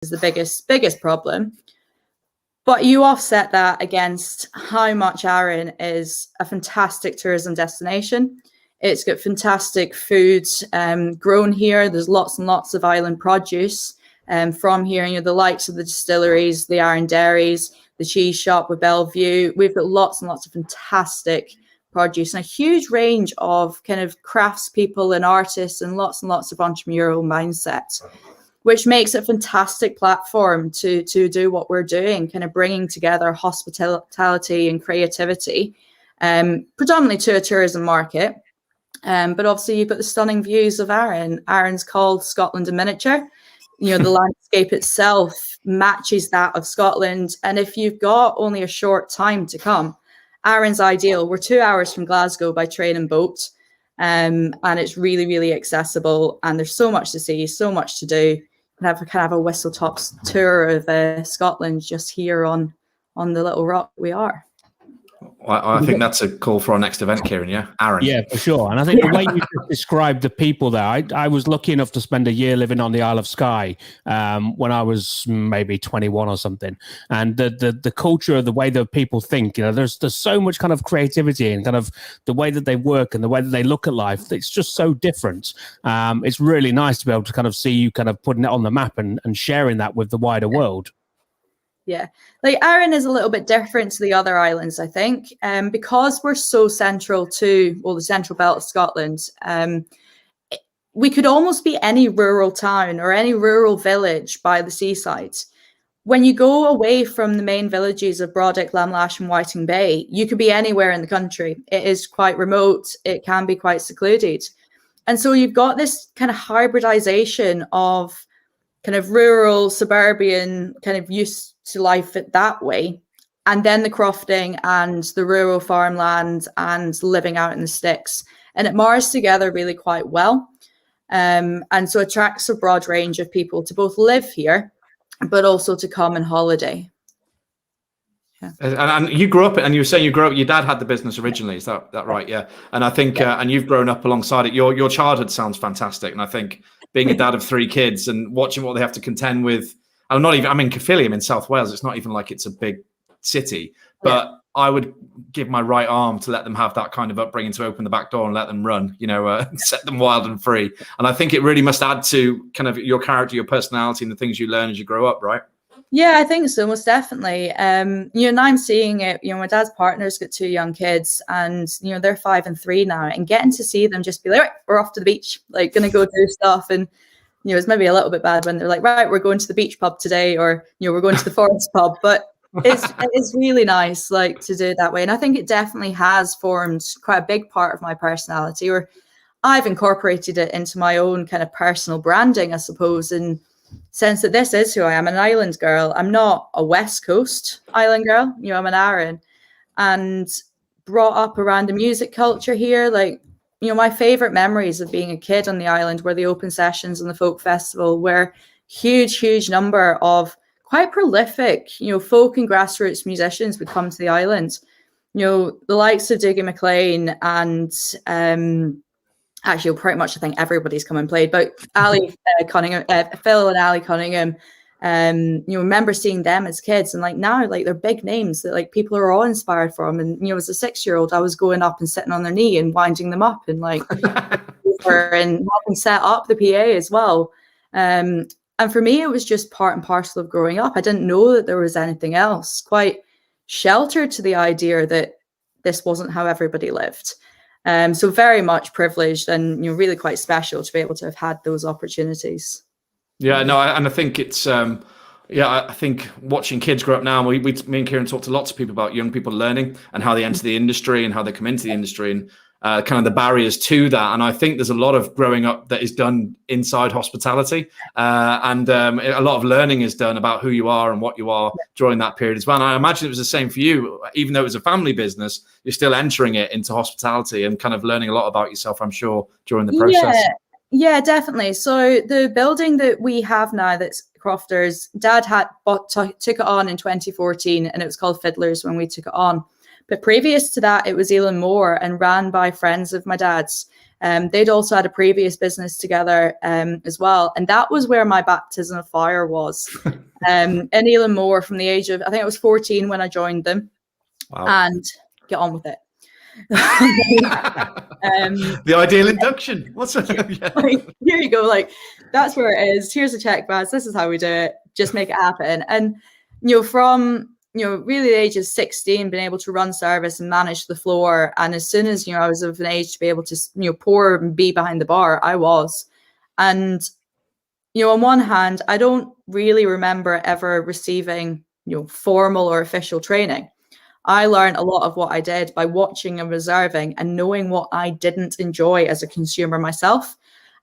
is the biggest problem. But you offset that against how much Arran is a fantastic tourism destination. It's got fantastic foods grown here. There's lots and lots of island produce from here. You know, the likes of the distilleries, the Arran dairies, the cheese shop with Bellevue. We've got lots and lots of fantastic produce and a huge range of kind of craftspeople and artists and lots of entrepreneurial mindsets, which makes it a fantastic platform to do what we're doing, kind of bringing together hospitality and creativity, predominantly to a tourism market. But obviously you've got the stunning views of Arran. Arran's called Scotland in miniature. You know, the landscape itself matches that of Scotland. And if you've got only a short time to come, Arran's ideal. We're 2 hours from Glasgow by train and boat. And it's really, really accessible. And there's so much to see, so much to do. You can have a whistle-top tour of Scotland just here on the little rock we are. Well, I think that's a call for our next event, Kieran, yeah? Arran. Yeah, for sure. And I think the way you described the people there, I was lucky enough to spend a year living on the Isle of Skye when I was maybe 21 or something. And the culture, the way that people think, you know, there's so much kind of creativity and kind of the way that they work and the way that they look at life. It's just so different. It's really nice to be able to kind of see you kind of putting it on the map and sharing that with the wider world. Yeah, like Arran is a little bit different to the other islands, I think, because we're so central to, well, the central belt of Scotland. We could almost be any rural town or any rural village by the seaside. When you go away from the main villages of Brodick, Lamlash and Whiting Bay, you could be anywhere in the country. It is quite remote. It can be quite secluded. And so you've got this kind of hybridization of kind of rural, suburban, kind of used to life that way, and then the crofting and the rural farmland and living out in the sticks, and it mars together really quite well, and so attracts a broad range of people to both live here but also to come and holiday. Yeah. And you grew up, and you were saying you grew up, your dad had the business originally, is that right? Yeah. And I think and you've grown up alongside it. Your childhood sounds fantastic, and I think being a dad of 3 kids and watching what they have to contend with. I'm in Caerphilly, I'm in South Wales. It's not even like it's a big city, but yeah. I would give my right arm to let them have that kind of upbringing, to open the back door and let them run, you know, set them wild and free. And I think it really must add to kind of your character, your personality, and the things you learn as you grow up, right? Yeah, I think so, most definitely. You know, now I'm seeing it, you know, my dad's partner's got 2 young kids and, you know, they're 5 and 3 now, and getting to see them just be like, right, we're off to the beach, like going to go do stuff. And you know, it's maybe a little bit bad when they're like, right, we're going to the beach pub today, or, you know, we're going to the forest pub, but it's really nice, like, to do it that way. And I think it definitely has formed quite a big part of my personality, or I've incorporated it into my own kind of personal branding, I suppose, in sense that this is who I am, an island girl. I'm not a West Coast island girl, you know, I'm an Arran, and brought up around the music culture here. Like, you know, my favorite memories of being a kid on the island were the open sessions and the folk festival, where huge number of quite prolific, you know, folk and grassroots musicians would come to the island. You know, the likes of Dougie MacLean and actually pretty much I think everybody's come and played, but Ali Cunningham, Phil and Ali Cunningham, you know, remember seeing them as kids, and like now, like they're big names that like people are all inspired from. And you know, as a 6-year-old, I was going up and sitting on their knee and winding them up and like and helping set up the PA as well. And for me, it was just part and parcel of growing up. I didn't know that there was anything else. Quite sheltered to the idea that this wasn't how everybody lived. So very much privileged, and you know, really quite special to be able to have had those opportunities. Yeah, no, and I think it's, I think watching kids grow up now, me and Kieran talked to lots of people about young people learning and how they enter the industry and how they come into the industry and kind of the barriers to that. And I think there's a lot of growing up that is done inside hospitality, and a lot of learning is done about who you are and what you are during that period as well. And I imagine it was the same for you, even though it was a family business, you're still entering it into hospitality and kind of learning a lot about yourself, I'm sure, during the process. Yeah, definitely. So the building that we have now, that's Crofters, Dad took it on in 2014, and it was called Fiddlers when we took it on. But previous to that, it was Ealana and ran by friends of my dad's. They'd also had a previous business together as well. And that was where my baptism of fire was. In Ealana from the age of, I think it was 14 when I joined them. Wow. And get on with it. The ideal induction. What's yeah. Like, here you go. Like, that's where it is. Here's a check badge. This is how we do it. Just make it happen. And, from, really the age of 16, being able to run service and manage the floor. And as soon as, I was of an age to be able to, pour and be behind the bar, I was. And, on one hand, I don't really remember ever receiving, formal or official training. I learned a lot of what I did by watching and observing and knowing what I didn't enjoy as a consumer myself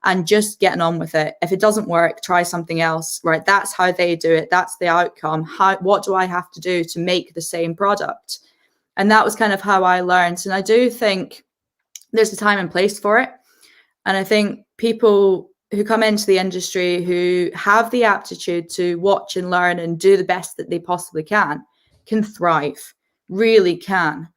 and just getting on with it. If it doesn't work, try something else, right? That's how they do it. That's the outcome. What do I have to do to make the same product? And that was kind of how I learned. And I do think there's a time and place for it. And I think people who come into the industry who have the aptitude to watch and learn and do the best that they possibly can thrive. Really can.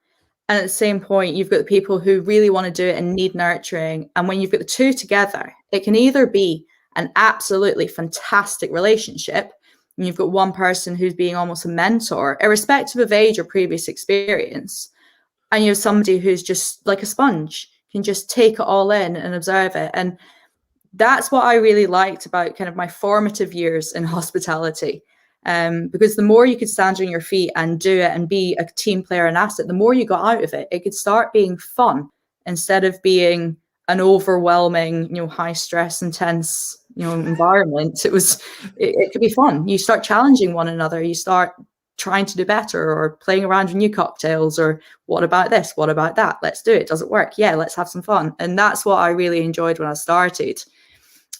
And at the same point, you've got the people who really want to do it and need nurturing. And when you've got the two together, it can either be an absolutely fantastic relationship, and you've got one person who's being almost a mentor, irrespective of age or previous experience, and you have somebody who's just like a sponge, can just take it all in and observe it. And that's what I really liked about kind of my formative years in hospitality. Because the more you could stand on your feet and do it and be a team player and asset, the more you got out of it. It could start being fun instead of being an overwhelming, high stress, intense, environment. It could be fun. You start challenging one another. You start trying to do better or playing around with new cocktails or what about this? What about that? Let's do it. Does it work? Yeah, let's have some fun. And that's what I really enjoyed when I started.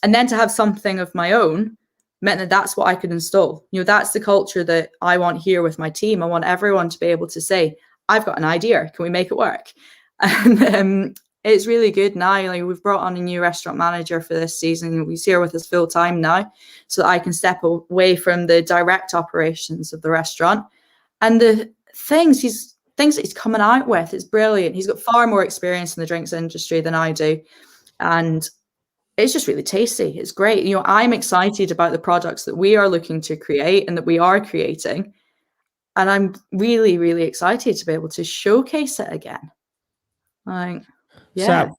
And then to have something of my own meant that that's what I could install. That's the culture that I want here with my team. I want everyone to be able to say, I've got an idea. Can we make it work? And it's really good now. Like, we've brought on a new restaurant manager for this season. He's here with us full time now so that I can step away from the direct operations of the restaurant. And the things that he's coming out with is brilliant. He's got far more experience in the drinks industry than I do. And it's just really tasty. It's great. I'm excited about the products that we are looking to create and that we are creating. And I'm really, really excited to be able to showcase it again. Like, yeah. So,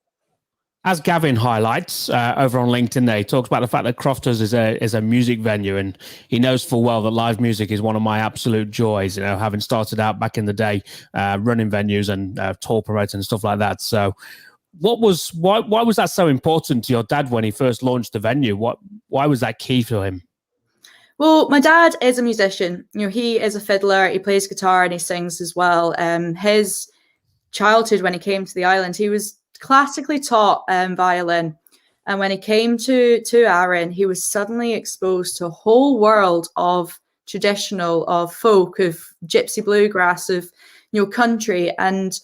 as Gavin highlights over on LinkedIn, there, he talks about the fact that Crofters is a music venue, and he knows full well that live music is one of my absolute joys. Having started out back in the day, running venues and tour promoting and stuff like that. So, why was that so important to your dad when he first launched the venue? Why was that key to him? Well, my dad is a musician. He is a fiddler. He plays guitar and he sings as well. His childhood, when he came to the island, he was classically taught violin. And when he came to Arran, he was suddenly exposed to a whole world of traditional, of folk, of gypsy bluegrass, of country, and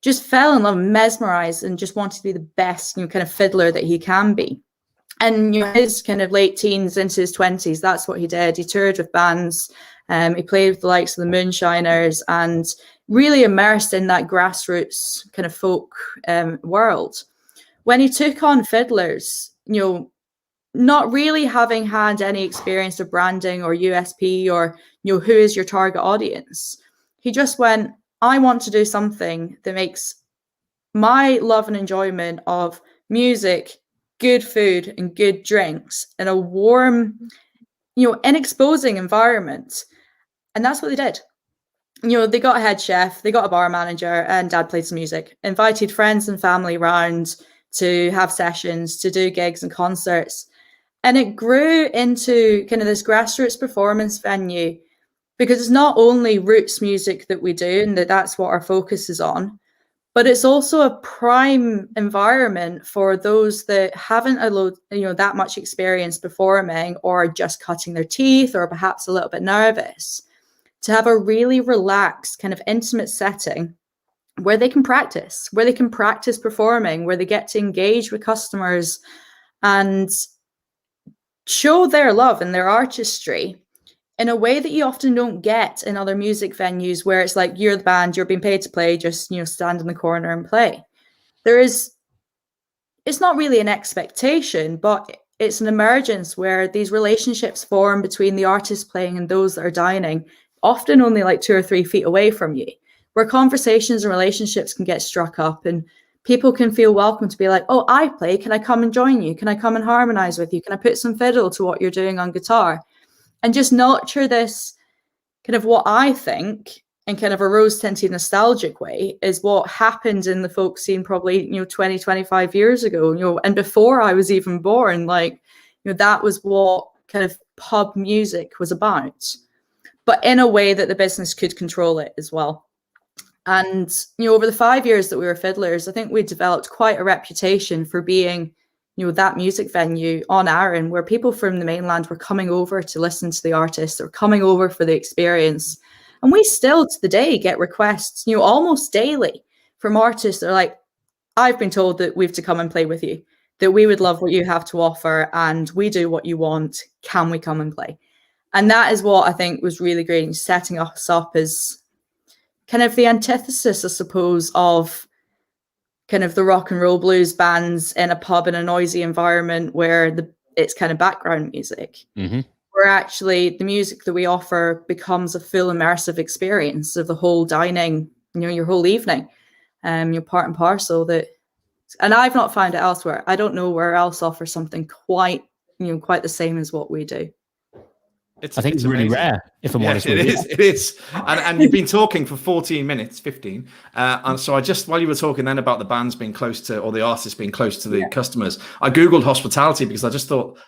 just fell in love, mesmerized, and just wanted to be the best kind of fiddler that he can be. And his kind of late teens into his 20s, that's what he did. He toured with bands. He played with the likes of the Moonshiners and really immersed in that grassroots kind of folk world. When he took on fiddlers, not really having had any experience of branding or USP or who is your target audience, he just went, I want to do something that makes my love and enjoyment of music, good food, and good drinks in a warm, inexposing environment. And that's what they did. They got a head chef, they got a bar manager, and Dad played some music, invited friends and family round to have sessions, to do gigs and concerts. And it grew into kind of this grassroots performance venue, because it's not only roots music that we do and that's what our focus is on, but it's also a prime environment for those that haven't that much experience performing or just cutting their teeth or perhaps a little bit nervous, to have a really relaxed kind of intimate setting where they can practice performing, where they get to engage with customers and show their love and their artistry in a way that you often don't get in other music venues, where it's like, you're the band, you're being paid to play, just stand in the corner and play. There is it's not really an expectation, but it's an emergence where these relationships form between the artists playing and those that are dining, often only like 2 or 3 feet away from you, where conversations and relationships can get struck up and people can feel welcome to be like, oh, I play, can I come and join you? Can I come and harmonize with you? Can I put some fiddle to what you're doing on guitar? And just nurture this kind of what I think in kind of a rose-tinted nostalgic way is what happened in the folk scene probably, 20, 25 years ago, and before I was even born, like, that was what kind of pub music was about, but in a way that the business could control it as well. And, over the 5 years that we were fiddlers, I think we developed quite a reputation for being, that music venue on Arran where people from the mainland were coming over to listen to the artists or coming over for the experience. And we still to the day get requests, almost daily from artists that are like, I've been told that we have to come and play with you, that we would love what you have to offer and we do what you want. Can we come and play? And that is what I think was really great in setting us up as kind of the antithesis, I suppose, of kind of the rock and roll blues bands in a pub in a noisy environment where it's kind of background music. Mm-hmm. Where actually the music that we offer becomes a full immersive experience of the whole dining, your whole evening, your part and parcel that, and I've not found it elsewhere. I don't know where else offers something quite the same as what we do. I think it's really rare, if I'm honest with you. It is. And you've been talking for 14 minutes, 15. And so while you were talking then about the bands being close to, or the artists being close to the customers, I Googled hospitality because I just thought,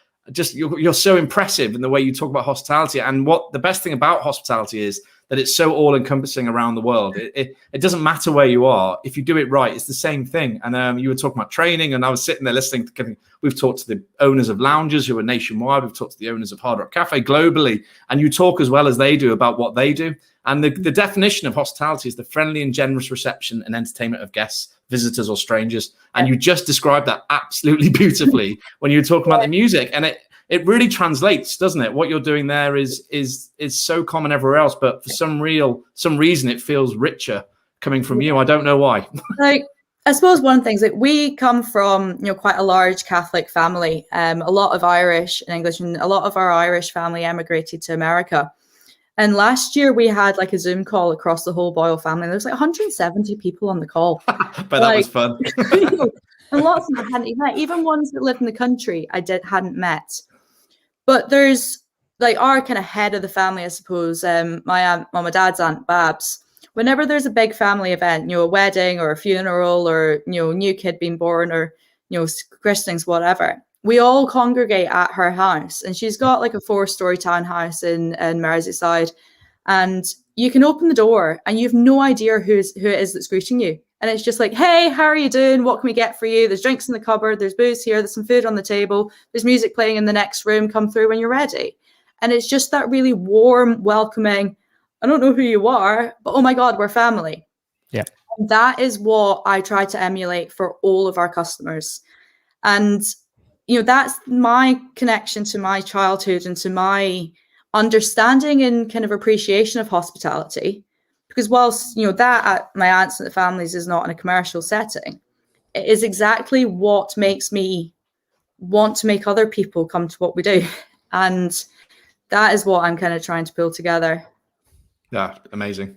you're so impressive in the way you talk about hospitality. And what the best thing about hospitality is that it's so all encompassing around the world. It doesn't matter where you are. If you do it right, it's the same thing. And you were talking about training and I was sitting there listening to, we've talked to the owners of lounges who are nationwide. We've talked to the owners of Hard Rock Cafe globally, and you talk as well as they do about what they do. And the definition of hospitality is the friendly and generous reception and entertainment of guests, visitors or strangers. And you just described that absolutely beautifully when you were talking about the music. And it really translates, doesn't it? What you're doing there is so common everywhere else, but for some reason it feels richer coming from you. I don't know why. Like, I suppose one thing is that we come from quite a large Catholic family, a lot of Irish and English, and a lot of our Irish family emigrated to America. And last year we had like a Zoom call across the whole Boyle family. There was like 170 people on the call. But that was fun. And lots of them I hadn't even met, even ones that lived in the country hadn't met. But there's like our kind of head of the family, I suppose, my dad's aunt Babs. Whenever there's a big family event, a wedding or a funeral or, new kid being born or, christenings, whatever, we all congregate at her house. And she's got like a 4-story townhouse in Merseyside. And you can open the door and you have no idea who it is that's greeting you. And it's just like, hey, how are you doing? What can we get for you? There's drinks in the cupboard. There's booze here. There's some food on the table. There's music playing in the next room. Come through when you're ready. And it's just that really warm, welcoming, I don't know who you are, but oh my God, we're family. Yeah. And that is what I try to emulate for all of our customers. And, that's my connection to my childhood and to my understanding and kind of appreciation of hospitality. Because whilst, that at my aunts and the families is not in a commercial setting, it is exactly what makes me want to make other people come to what we do. And that is what I'm kind of trying to pull together. Yeah, amazing.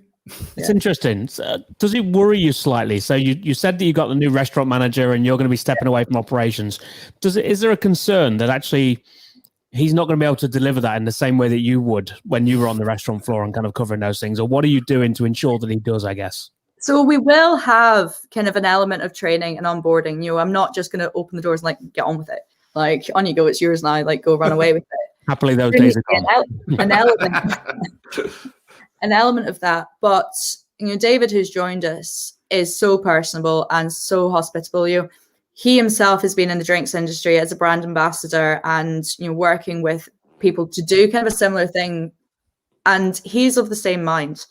It's interesting. Does it worry you slightly? So you said that you got the new restaurant manager and you're going to be stepping away from operations. Is there a concern that actually he's not going to be able to deliver that in the same way that you would when you were on the restaurant floor and kind of covering those things? Or what are you doing to ensure that he does, I guess? So we will have kind of an element of training and onboarding. I'm not just going to open the doors and like get on with it. Like, on you go, it's yours now, like go run away with it. Happily those days are gone. An element of that. But, David, who's joined us, is so personable and so hospitable. He himself has been in the drinks industry as a brand ambassador and, working with people to do kind of a similar thing. And he's of the same mind.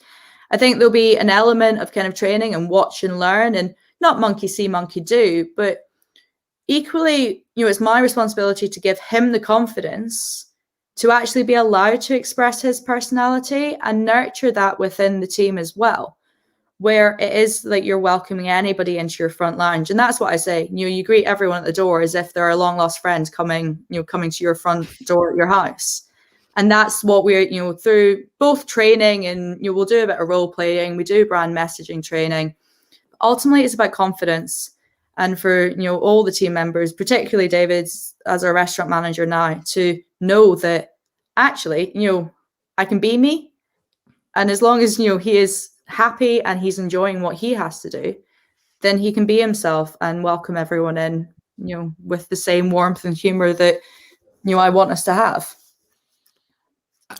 I think there'll be an element of kind of training and watch and learn and not monkey see, monkey do, but equally, it's my responsibility to give him the confidence to actually be allowed to express his personality and nurture that within the team as well. where it is like you're welcoming anybody into your front lounge. And that's what I say, you greet everyone at the door as if they're a long lost friend coming to your front door at your house. And that's what we're, through both training and we'll do a bit of role playing, we do brand messaging training. Ultimately, it's about confidence. And for, all the team members, particularly David's as our restaurant manager now, to know that actually, I can be me. And as long as, he is happy and he's enjoying what he has to do, then he can be himself and welcome everyone in, with the same warmth and humor that, I want us to have.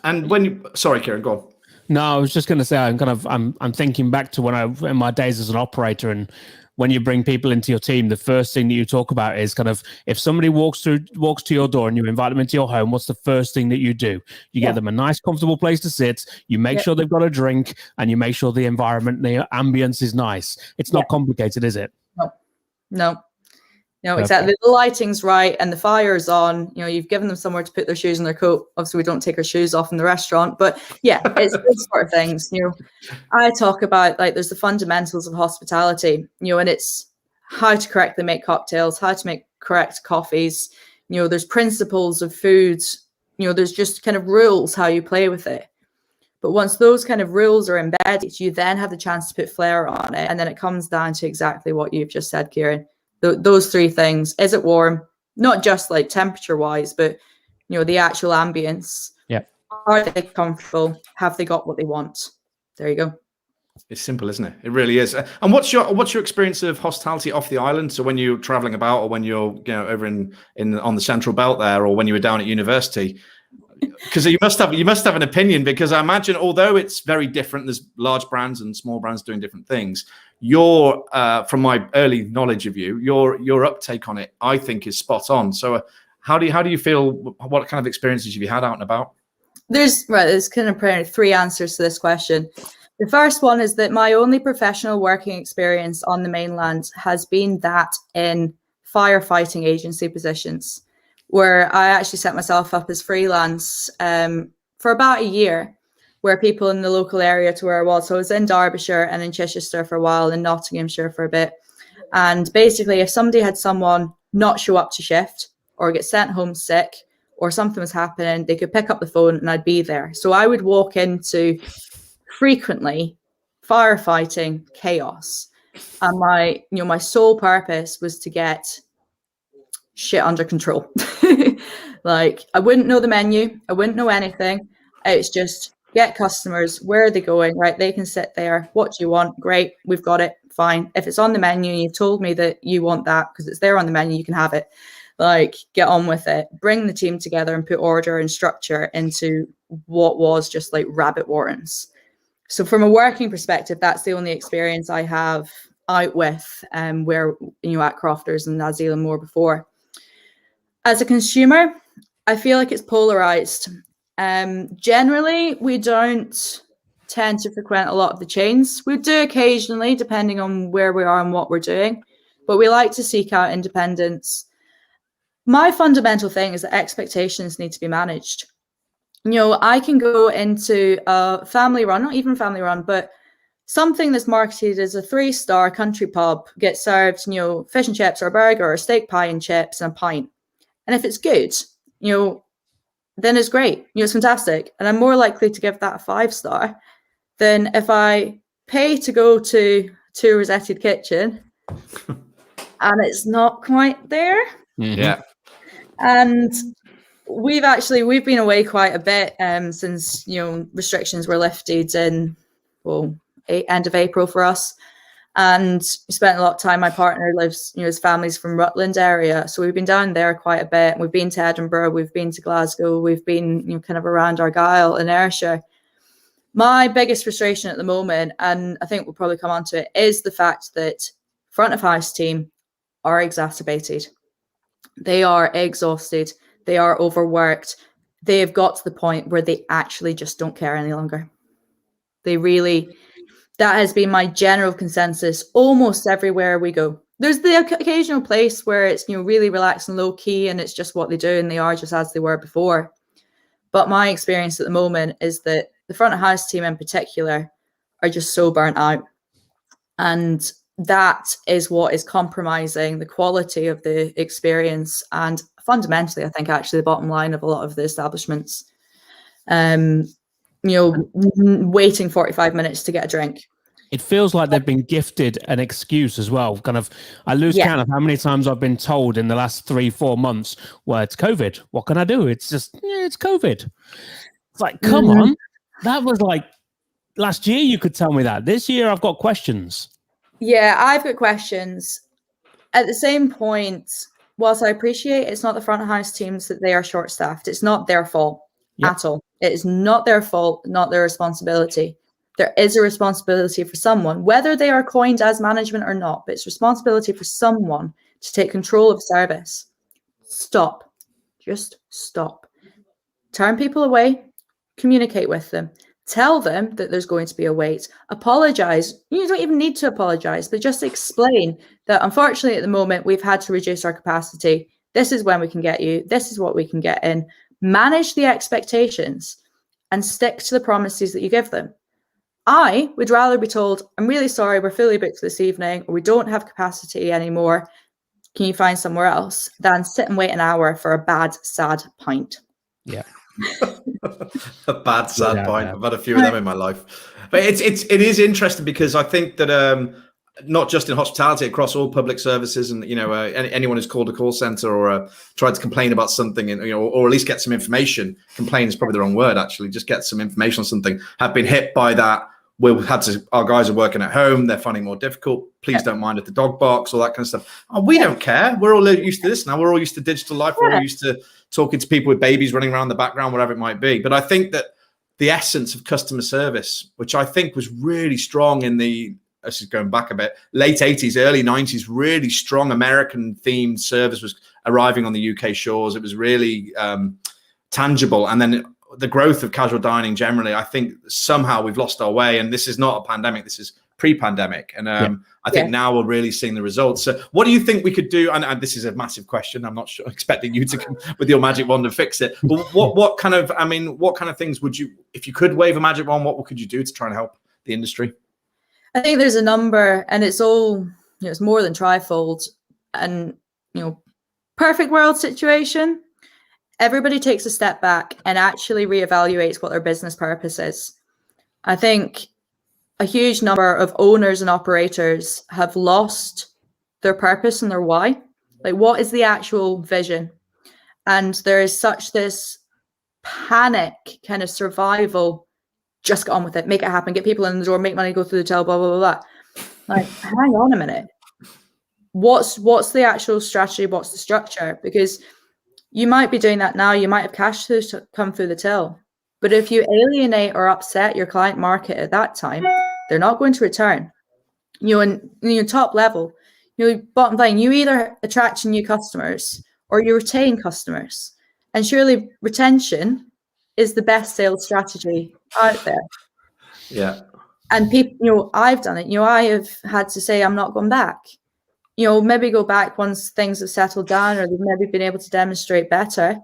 And sorry, Kieran, go on. No, I was just going to say, I'm thinking back to in my days as an operator, and when you bring people into your team, the first thing that you talk about is kind of, if somebody walks to your door and you invite them into your home, what's the first thing that you do? You get them a nice, comfortable place to sit. You make sure they've got a drink, and you make sure the environment, the ambience is nice. It's not complicated, is it? No. Exactly. The lighting's right and the fire's on. You've given them somewhere to put their shoes and their coat. Obviously, we don't take our shoes off in the restaurant, but it's those sort of things. I talk about, like, there's the fundamentals of hospitality. And it's how to correctly make cocktails, how to make correct coffees. There's principles of food. There's just kind of rules how you play with it. But once those kind of rules are embedded, you then have the chance to put flair on it, and then it comes down to exactly what you've just said, Kieran. Those three things. Is it warm? Not just like temperature wise, but the actual ambience. Yeah. Are they comfortable? Have they got what they want? There you go. It's simple, isn't it? It really is. And what's your experience of hospitality off the island? So when you're traveling about, or when you're over in on the Central Belt there, or when you were down at university, because you must have an opinion, because I imagine, although it's very different, there's large brands and small brands doing different things. Your from my early knowledge of you, your uptake on it, I think, is spot on. So how do you feel? What kind of experiences have you had out and about? There's kind of three answers to this question. The first one is that my only professional working experience on the mainland has been that in firefighting agency positions, where I actually set myself up as freelance for about a year, where people in the local area to where I was. So I was in Derbyshire and in Chichester for a while, in Nottinghamshire for a bit. And basically, if somebody had someone not show up to shift or get sent home sick or something was happening, they could pick up the phone and I'd be there. So I would walk into frequently firefighting chaos. And my sole purpose was to get shit under control. Like, I wouldn't know the menu. I wouldn't know anything. It's just get customers. Where are they going? Right. They can sit there. What do you want? Great. We've got it. Fine. If it's on the menu and you've told me that you want that because it's there on the menu, you can have it. Like, get on with it. Bring the team together and put order and structure into what was just like rabbit warrens. So from a working perspective, that's the only experience I have out with where, at Crofters and New Zealand more before. As a consumer, I feel like it's polarized. Generally, we don't tend to frequent a lot of the chains. We do occasionally, depending on where we are and what we're doing, but we like to seek out independence. My fundamental thing is that expectations need to be managed. I can go into a family run, not even family run, but something that's marketed as a 3-star country pub, get served, fish and chips or a burger or a steak pie and chips and a pint. And if it's good, then it's great. It's fantastic. And I'm more likely to give that a 5-star than if I pay to go to Rosetted Kitchen and it's not quite there. Mm-hmm. Yeah. And we've been away quite a bit since restrictions were lifted in end of April for us, and we spent a lot of time. My partner lives, his family's from Rutland area, so we've been down there quite a bit. We've been to Edinburgh, we've been to Glasgow, we've been kind of around Argyll and Ayrshire. My biggest frustration at the moment, and I think we'll probably come on to it, is the fact that front of house team are exacerbated. They are exhausted. They are overworked. They have got to the point where they actually just don't care any longer. That has been my general consensus almost everywhere we go. There's the occasional place where it's, really relaxed and low key and it's just what they do and they are just as they were before. But my experience at the moment is that the front of house team in particular are just so burnt out. And that is what is compromising the quality of the experience. And fundamentally, I think actually the bottom line of a lot of the establishments, waiting 45 minutes to get a drink. It feels like they've been gifted an excuse as well. Kind of, I lose count of how many times I've been told in the last 3-4 months, well, it's COVID. What can I do? It's just, it's COVID. It's like, come on. That was like last year you could tell me that. This year I've got questions. Yeah, I've got questions. At the same point, whilst I appreciate it's not the front of house teams that they are short-staffed, it's not their fault at all. It is not their fault, not their responsibility. There is a responsibility for someone, whether they are coined as management or not, but it's responsibility for someone to take control of service. Stop. Just stop. Turn people away. Communicate with them. Tell them that there's going to be a wait. Apologize. You don't even need to apologize, but just explain that unfortunately at the moment we've had to reduce our capacity. This is when we can get you. This is what we can get in. Manage the expectations and stick to the promises that you give them. I would rather be told, I'm really sorry, we're fully booked this evening, or we don't have capacity anymore. Can you find somewhere else? Than sit and wait an hour for a bad, sad pint. Yeah. A bad, sad pint. I've had a few of them in my life. But it is interesting because I think that not just in hospitality, across all public services, and anyone who's called a call center or tried to complain about something, and or at least get some information. Complain is probably the wrong word. Actually, just get some information on something. Have been hit by that. Our guys are working at home. They're finding it more difficult. Please don't mind if the dog barks, all that kind of stuff. Oh, we don't care. We're all used to this now. We're all used to digital life. We're all used to talking to people with babies running around the background, whatever it might be. But I think that the essence of customer service, which I think was really strong in this is going back a bit, late 80s, early 90s, really strong American-themed service was arriving on the UK shores. It was really tangible. And then the growth of casual dining generally, I think somehow we've lost our way. And this is not a pandemic. This is pre-pandemic. And I think now we're really seeing the results. So what do you think we could do? And this is a massive question. I'm not sure, expecting you to come with your magic wand and fix it. But what kind of things would you, if you could wave a magic wand, what could you do to try and help the industry? I think there's a number, and it's all, it's more than trifold. And, perfect world situation, everybody takes a step back and actually reevaluates what their business purpose is. I think a huge number of owners and operators have lost their purpose and their why. Like, what is the actual vision? And there is such this panic kind of survival. Just get on with it, make it happen, get people in the door, make money, go through the till, blah, blah, blah, blah. Like, hang on a minute. What's the actual strategy? What's the structure? Because you might be doing that now. You might have cash to come through the till. But if you alienate or upset your client market at that time, they're not going to return. And your top level, bottom line, you either attract new customers or you retain customers. And surely retention is the best sales strategy out there. Yeah. And people, I've done it. I have had to say, I'm not going back. Maybe go back once things have settled down or they've maybe been able to demonstrate better.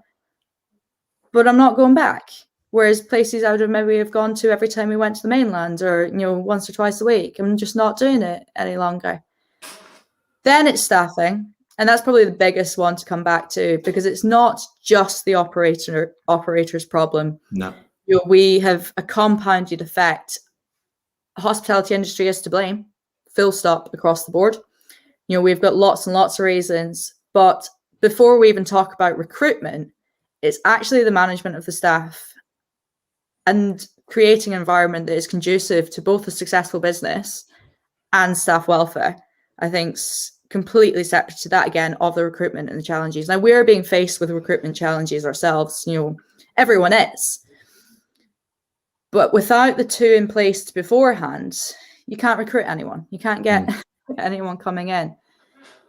But I'm not going back. Whereas places I would have maybe have gone to every time we went to the mainland or, once or twice a week, I'm just not doing it any longer. Then it's staffing. And that's probably the biggest one to come back to, because it's not just the operator's problem. No. We have a compounded effect. The hospitality industry is to blame, full stop, across the board. We've got lots and lots of reasons. But before we even talk about recruitment, it's actually the management of the staff and creating an environment that is conducive to both a successful business and staff welfare. I think completely separate to that, again, of the recruitment and the challenges. Now, we're being faced with recruitment challenges ourselves. Everyone is. But without the two in place beforehand, you can't recruit anyone. You can't get anyone coming in.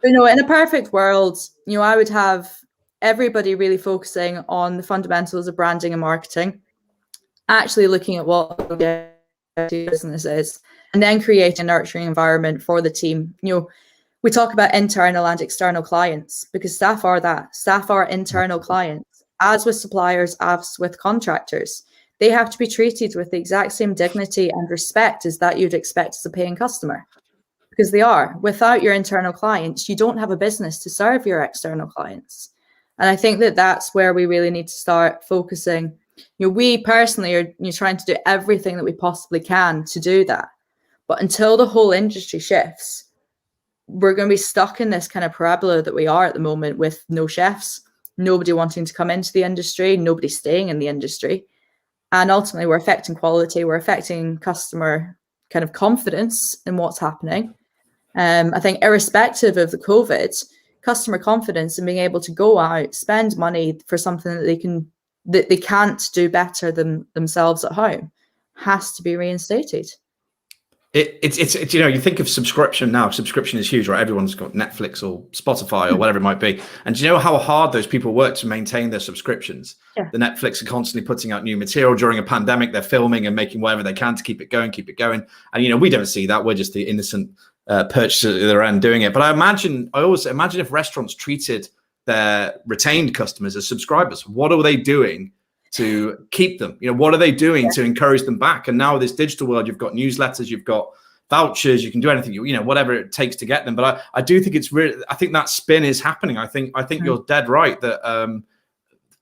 But, in a perfect world, I would have everybody really focusing on the fundamentals of branding and marketing, actually looking at what the business is, and then create a nurturing environment for the team. We talk about internal and external clients because staff are that. Staff are internal clients, as with suppliers, as with contractors. They have to be treated with the exact same dignity and respect as that you'd expect as a paying customer. because they are. Without your internal clients, you don't have a business to serve your external clients. And I think that that's where we really need to start focusing. We personally are trying to do everything that we possibly can to do that. But until the whole industry shifts, we're going to be stuck in this kind of parabola that we are at the moment, with no chefs, nobody wanting to come into the industry, nobody staying in the industry. And ultimately, we're affecting quality, we're affecting customer kind of confidence in what's happening. I think irrespective of the COVID, customer confidence in being able to go out, spend money for something that they can't do better than themselves at home has to be reinstated. It's you think of subscription now. Subscription is huge, right? Everyone's got Netflix or Spotify or whatever it might be. And do you know how hard those people work to maintain their subscriptions? Yeah. The Netflix are constantly putting out new material during a pandemic. They're filming and making whatever they can to keep it going. And we don't see that. We're just the innocent purchaser at the other end doing it. But I always imagine if restaurants treated their retained customers as subscribers, what are they doing to keep them? What are they doing to encourage them back? And now with this digital world, you've got newsletters, you've got vouchers, you can do anything, whatever it takes to get them. But I do think it's really, I think that spin is happening. I think you're dead right that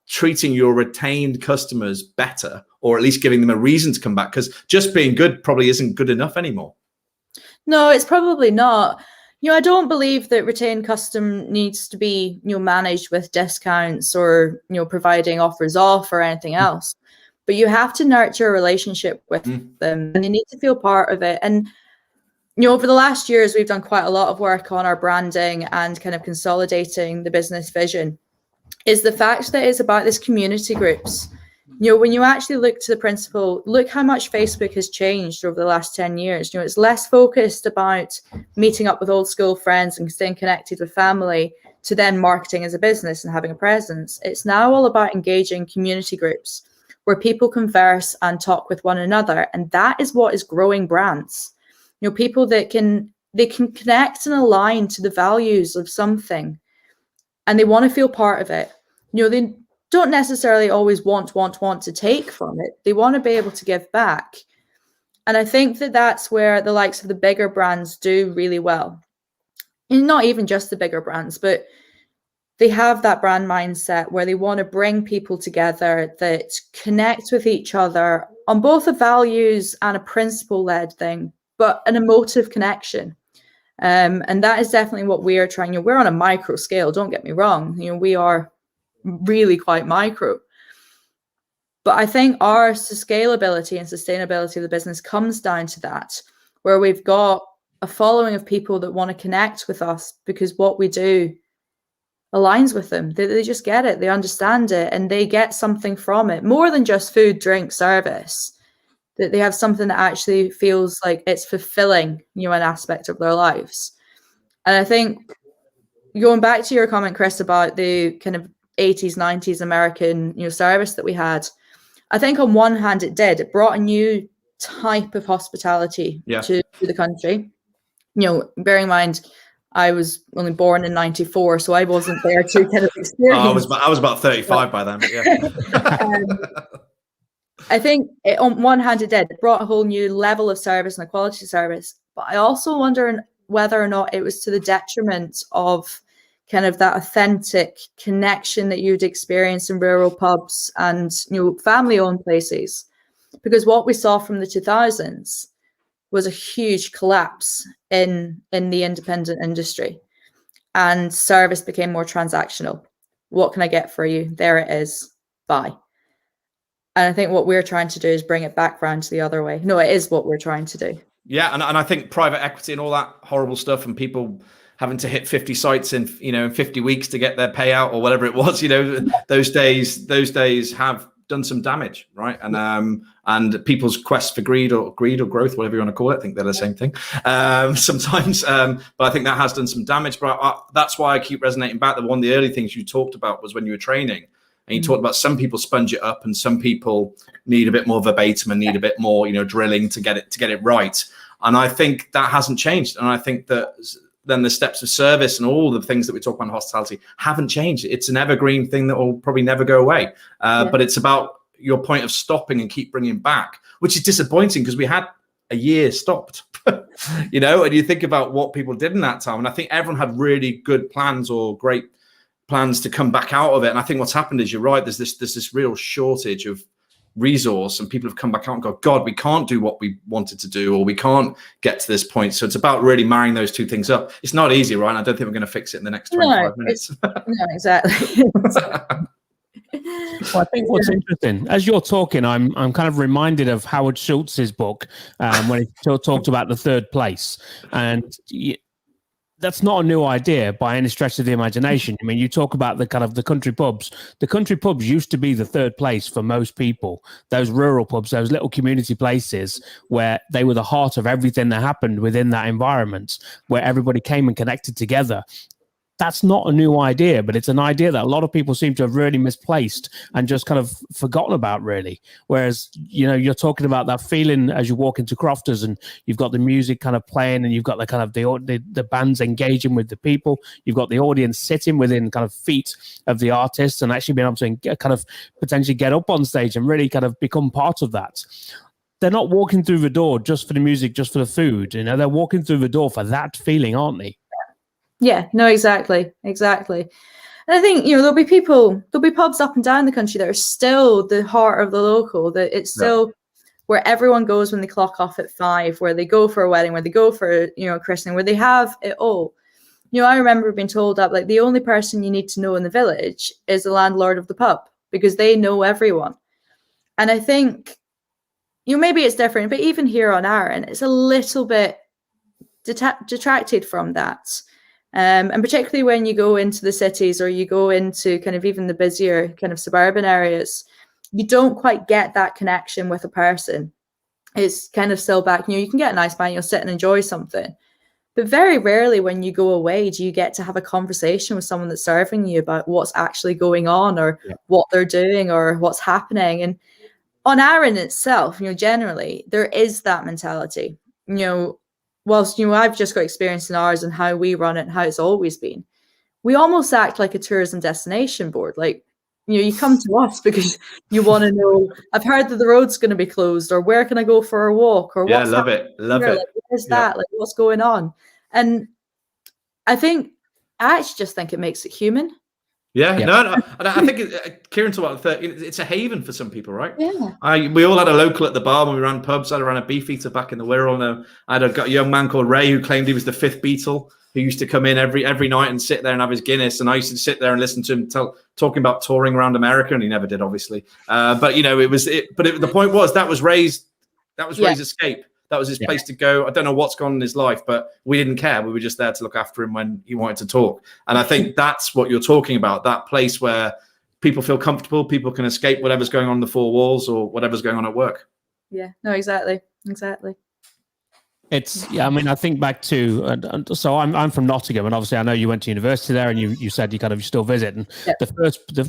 treating your retained customers better, or at least giving them a reason to come back, because just being good probably isn't good enough anymore. No, it's probably not. I don't believe that retained custom needs to be, managed with discounts or, providing offers off or anything else. But you have to nurture a relationship with them, and you need to feel part of it. And, over the last years, we've done quite a lot of work on our branding and kind of consolidating the business vision. Is the fact that it's about this community groups. When you actually look to the principle, look how much Facebook has changed over the last 10 years. It's less focused about meeting up with old school friends and staying connected with family to then marketing as a business and having a presence. It's now all about engaging community groups where people converse and talk with one another. And that is what is growing brands. People that can connect and align to the values of something, and they want to feel part of it. They don't necessarily always want to take from it. They want to be able to give back. And I think that that's where the likes of the bigger brands do really well. And not even just the bigger brands, but they have that brand mindset where they want to bring people together that connect with each other on both a values and a principle-led thing, but an emotive connection. And that is definitely what we are trying. We're on a micro scale, don't get me wrong. We are really quite micro. But I think our scalability and sustainability of the business comes down to that, where we've got a following of people that want to connect with us because what we do aligns with them. They just get it, they understand it, and they get something from it, more than just food, drink, service. That they have something that actually feels like it's fulfilling, an aspect of their lives. And I think going back to your comment, Chris, about the kind of 80s, 90s American, service that we had, I think on one hand it brought a new type of hospitality to the country. Bearing in mind, I was only born in 94, so I wasn't there to kind of experience. I was about 35 by then, but yeah. I think on one hand it brought a whole new level of service and a quality service, but I also wonder whether or not it was to the detriment of kind of that authentic connection that you'd experience in rural pubs and family-owned places. Because what we saw from the 2000s was a huge collapse in the independent industry, and service became more transactional. What can I get for you? There it is. Bye. And I think what we're trying to do is bring it back round to the other way. No, it is what we're trying to do. Yeah, and I think private equity and all that horrible stuff, and people having to hit 50 sites in 50 weeks to get their payout or whatever it was, those days have done some damage, right? And people's quest for greed or growth, whatever you want to call it, I think they're the same thing sometimes. But I think that has done some damage. But that's why I keep resonating back that one of the early things you talked about was when you were training. And you talked about some people sponge it up and some people need a bit more verbatim and need a bit more, drilling to get it right. And I think that hasn't changed. And I think that then the steps of service and all the things that we talk about in hospitality haven't changed. It's an evergreen thing that will probably never go away. But it's about your point of stopping and keep bringing back, which is disappointing because we had a year stopped. you know, and you think about what people did in that time. And I think everyone had really good plans or great plans to come back out of it. And I think what's happened is, you're right, there's this real shortage of resource, and people have come back out and go, God, we can't do what we wanted to do, or we can't get to this point. So it's about really marrying those two things up. It's not easy, right? I don't think we're going to fix it in the next 25 minutes. No, exactly. Well, I think what's interesting, as you're talking, I'm kind of reminded of Howard Schultz's book when he talked about the third place, and that's not a new idea by any stretch of the imagination. I mean, you talk about the kind of the country pubs. The country pubs used to be the third place for most people. Those rural pubs, those little community places where they were the heart of everything that happened within that environment, where everybody came and connected together. That's not a new idea, but it's an idea that a lot of people seem to have really misplaced and just kind of forgotten about, really. Whereas, you know, you're talking about that feeling as you walk into Crofters, and you've got the music kind of playing, and you've got the kind of the bands engaging with the people. You've got the audience sitting within kind of feet of the artists and actually being able to kind of potentially get up on stage and really kind of become part of that. They're not walking through the door just for the music, just for the food. You know, they're walking through the door for that feeling, aren't they? Yeah, no, exactly. And I think, you know, there'll be pubs up and down the country that are still the heart of the local, that it's still where everyone goes when they clock off at 5, where they go for a wedding, where they go for, you know, a christening, where they have it all. You know, I remember being told that, like, the only person you need to know in the village is the landlord of the pub, because they know everyone. And I think, you know, maybe it's different, but even here on Arran, it's a little bit detracted from that. And particularly when you go into the cities, or you go into kind of even the busier kind of suburban areas, you don't quite get that connection with a person. It's kind of still back, you know, you can get a nice band, you'll sit and enjoy something. But very rarely when you go away do you get to have a conversation with someone that's serving you about what's actually going on, or what they're doing, or what's happening. And on Arran itself, you know, generally there is that mentality, you know. Whilst, you know, I've just got experience in ours and how we run it and how it's always been, we almost act like a tourism destination board. Like, you know, you come to us because you want to know, I've heard that the road's going to be closed, or where can I go for a walk, or what's love it. Like, where's that? Like, what's going on? And I actually just think it makes it human. No. And I think Kieran talked about it's a haven for some people, right? Yeah. We all had a local at the bar when we ran pubs. I ran a Beefeater back in the Wirral. I had a young man called Ray who claimed he was the fifth Beatle, who used to come in every night and sit there and have his Guinness. And I used to sit there and listen to him talking about touring around America, and he never did, obviously. But you know, the point was that was Ray's escape. That was his place to go. I don't know what's gone in his life, but we didn't care. We were just there to look after him when he wanted to talk. And I think that's what you're talking about, that place where people feel comfortable, people can escape whatever's going on in the four walls or whatever's going on at work. Yeah, no, exactly. It's, I mean, I think back to, so I'm from Nottingham, and obviously I know you went to university there, and you said you still visit. And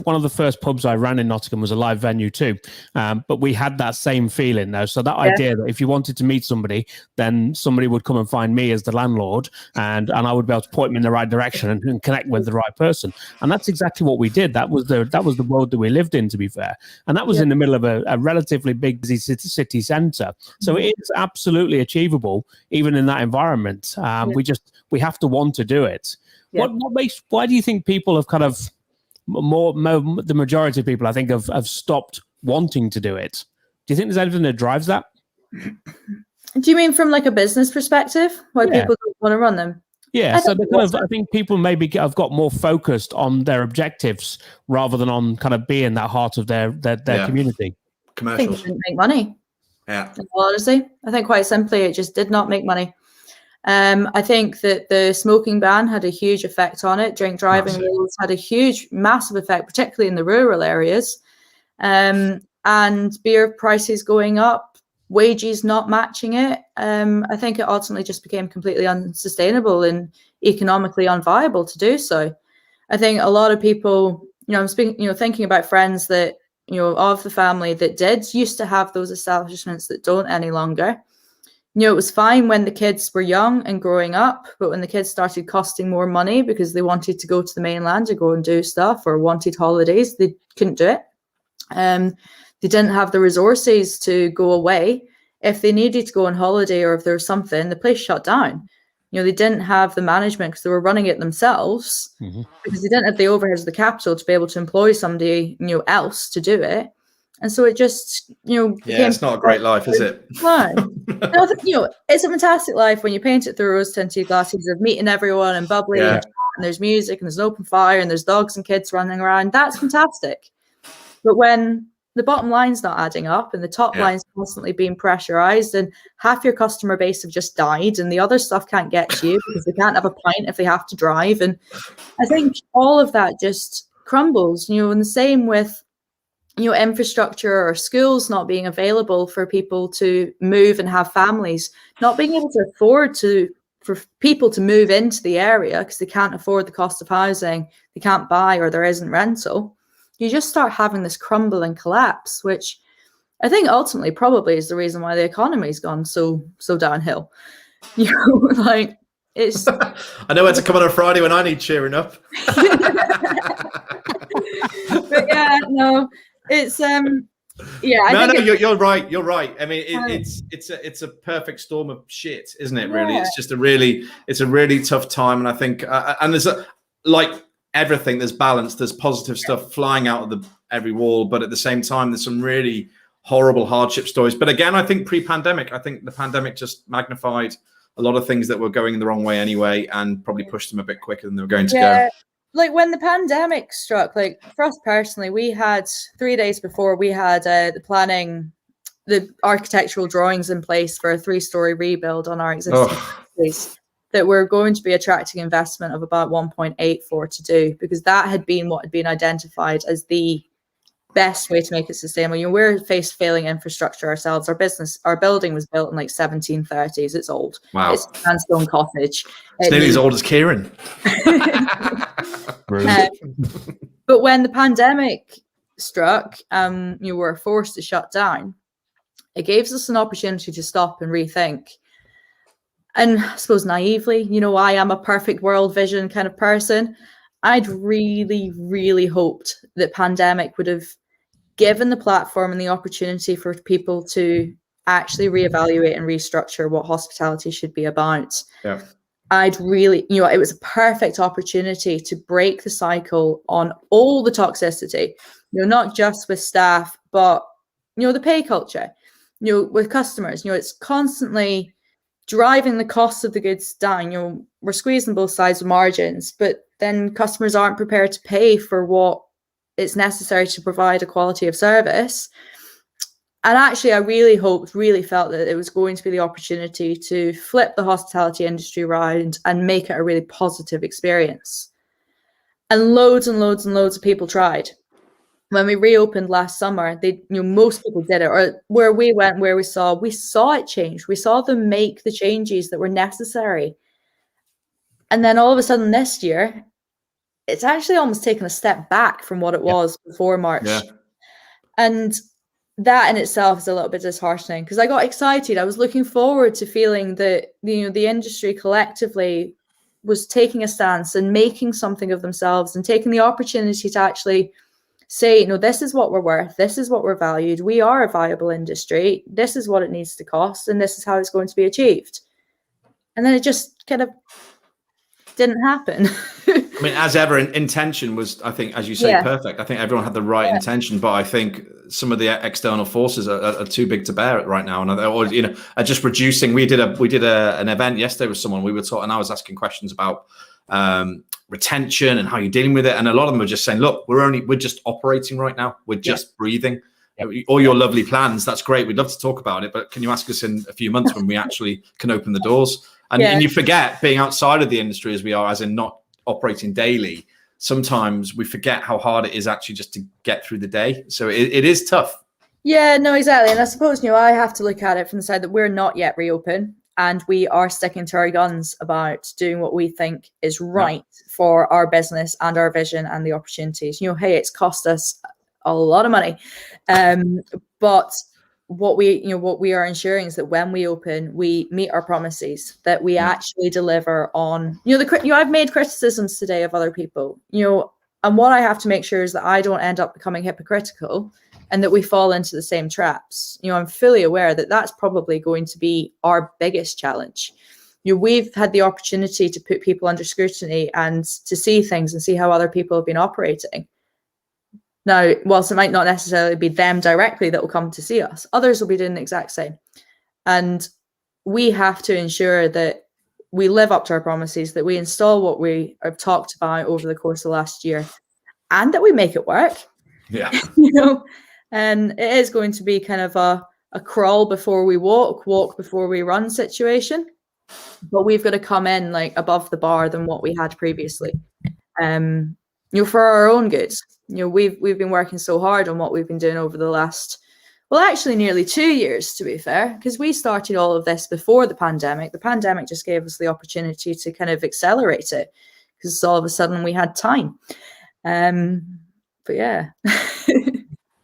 one of the first pubs I ran in Nottingham was a live venue too. But we had that same feeling now. So that idea that if you wanted to meet somebody, then somebody would come and find me as the landlord, and I would be able to point them in the right direction and connect with the right person. And that's exactly what we did. That was the world that we lived in, to be fair. And that was in the middle of a relatively big busy city centre. So it is absolutely achievable, even in that environment. We have to want to do it. Why do you think people have kind of the majority of people, I think, have stopped wanting to do it? Do you think there's anything that drives that? Do you mean from like a business perspective, why people don't want to run them? Yeah, I think people maybe have got more focused on their objectives rather than on kind of being that heart of their community. Commercials. I think it didn't make money. Yeah. In all honesty, I think quite simply it just did not make money. I think that the smoking ban had a huge effect on it. Drink driving rules had a massive effect, particularly in the rural areas. And beer prices going up, wages not matching it. I think it ultimately just became completely unsustainable and economically unviable to do so. I think a lot of people, I'm speaking, thinking about friends that, of the family that used to have those establishments that don't any longer. It was fine when the kids were young and growing up, but when the kids started costing more money because they wanted to go to the mainland to go and do stuff or wanted holidays, they couldn't do it. They didn't have the resources to go away. if they needed to go on holiday or if there was something, the place shut down. They didn't have the management because they were running it themselves, because they didn't have the overheads of the capital to be able to employ somebody, else to do it. And so it just, became, it's not a great life, is it? No. It's a fantastic life when you paint it through rose-tinted glasses of meeting everyone and bubbly, and there's music and there's an open fire and there's dogs and kids running around. That's fantastic. But when the bottom line's not adding up and the top line's constantly being pressurized and half your customer base have just died and the other stuff can't get to you because they can't have a pint if they have to drive. And I think all of that just crumbles, and the same with, infrastructure or schools not being available for people to move and have families, not being able to afford for people to move into the area because they can't afford the cost of housing, they can't buy, or there isn't rental. You just start having this crumble and collapse, which I think ultimately probably is the reason why the economy's gone so downhill. Like it's. I know where to come on a Friday when I need cheering up. But yeah, no, it's you're right. You're right. I mean, it's a perfect storm of shit, isn't it? Really, it's just a really tough time, and I think and there's like everything, there's balance, there's positive stuff flying out of every wall, but at the same time there's some really horrible hardship stories. But again, I think pre-pandemic, I think the pandemic just magnified a lot of things that were going the wrong way anyway and probably pushed them a bit quicker than they were going to go. Like when the pandemic struck, like for us personally, we had 3 days before, we had the architectural drawings in place for a 3-story rebuild on our existing place that we're going to be attracting investment of about 1.8 for to do, because that had been what had been identified as the best way to make it sustainable. We're faced failing infrastructure ourselves. Our building was built in like 1730s. It's old. Wow. It's a sandstone cottage. It's nearly as old as Kieran. But when the pandemic struck, you were forced to shut down. It gave us an opportunity to stop and rethink. And I suppose naively, I am a perfect world vision kind of person. I'd really, really hoped that pandemic would have given the platform and the opportunity for people to actually reevaluate and restructure what hospitality should be about. Yeah. I'd really, it was a perfect opportunity to break the cycle on all the toxicity, not just with staff, but, the pay culture, with customers, it's constantly driving the cost of the goods down. We're squeezing both sides of margins, but then customers aren't prepared to pay for what is necessary to provide a quality of service. And actually, I really felt that it was going to be the opportunity to flip the hospitality industry around and make it a really positive experience. And loads of people tried. When we reopened last summer, most people did it. Or where we went, we saw it change. We saw them make the changes that were necessary. And then all of a sudden this year, it's actually almost taken a step back from what it was before March. Yeah. And that in itself is a little bit disheartening, because I got excited. I was looking forward to feeling that the industry collectively was taking a stance and making something of themselves and taking the opportunity to actually say, this is what we're worth, this is what we're valued, we are a viable industry, this is what it needs to cost, and this is how it's going to be achieved. And then it just kind of didn't happen. I mean, as ever, intention was, I think, as you say, perfect. I think everyone had the right intention, but I think some of the external forces are too big to bear right now, and are just reducing. We did an event yesterday with someone. We were talking, and I was asking questions about retention and how you're dealing with it, and a lot of them were just saying, "Look, we're just operating right now. We're just breathing. All your lovely plans, that's great. We'd love to talk about it, but can you ask us in a few months when we actually can open the doors?" And you forget, being outside of the industry as we are, as in not operating daily, sometimes we forget how hard it is actually just to get through the day. So it is tough. Yeah, no, exactly. And I suppose, I have to look at it from the side that we're not yet reopened, and we are sticking to our guns about doing what we think is right for our business and our vision and the opportunities. Hey, it's cost us a lot of money. But what we are ensuring is that when we open, we meet our promises, that we actually deliver on, I've made criticisms today of other people, and what I have to make sure is that I don't end up becoming hypocritical and that we fall into the same traps. I'm fully aware that that's probably going to be our biggest challenge. We've had the opportunity to put people under scrutiny and to see things and see how other people have been operating. Now, whilst it might not necessarily be them directly that will come to see us, others will be doing the exact same. And we have to ensure that we live up to our promises, that we install what we have talked about over the course of last year, and that we make it work. Yeah. And it is going to be kind of a crawl before we walk before we run situation. But we've got to come in like above the bar than what we had previously. For our own good. We've been working so hard on what we've been doing over the last, well, actually nearly 2 years, to be fair, because we started all of this before the pandemic. The pandemic just gave us the opportunity to kind of accelerate it because all of a sudden we had time. But yeah.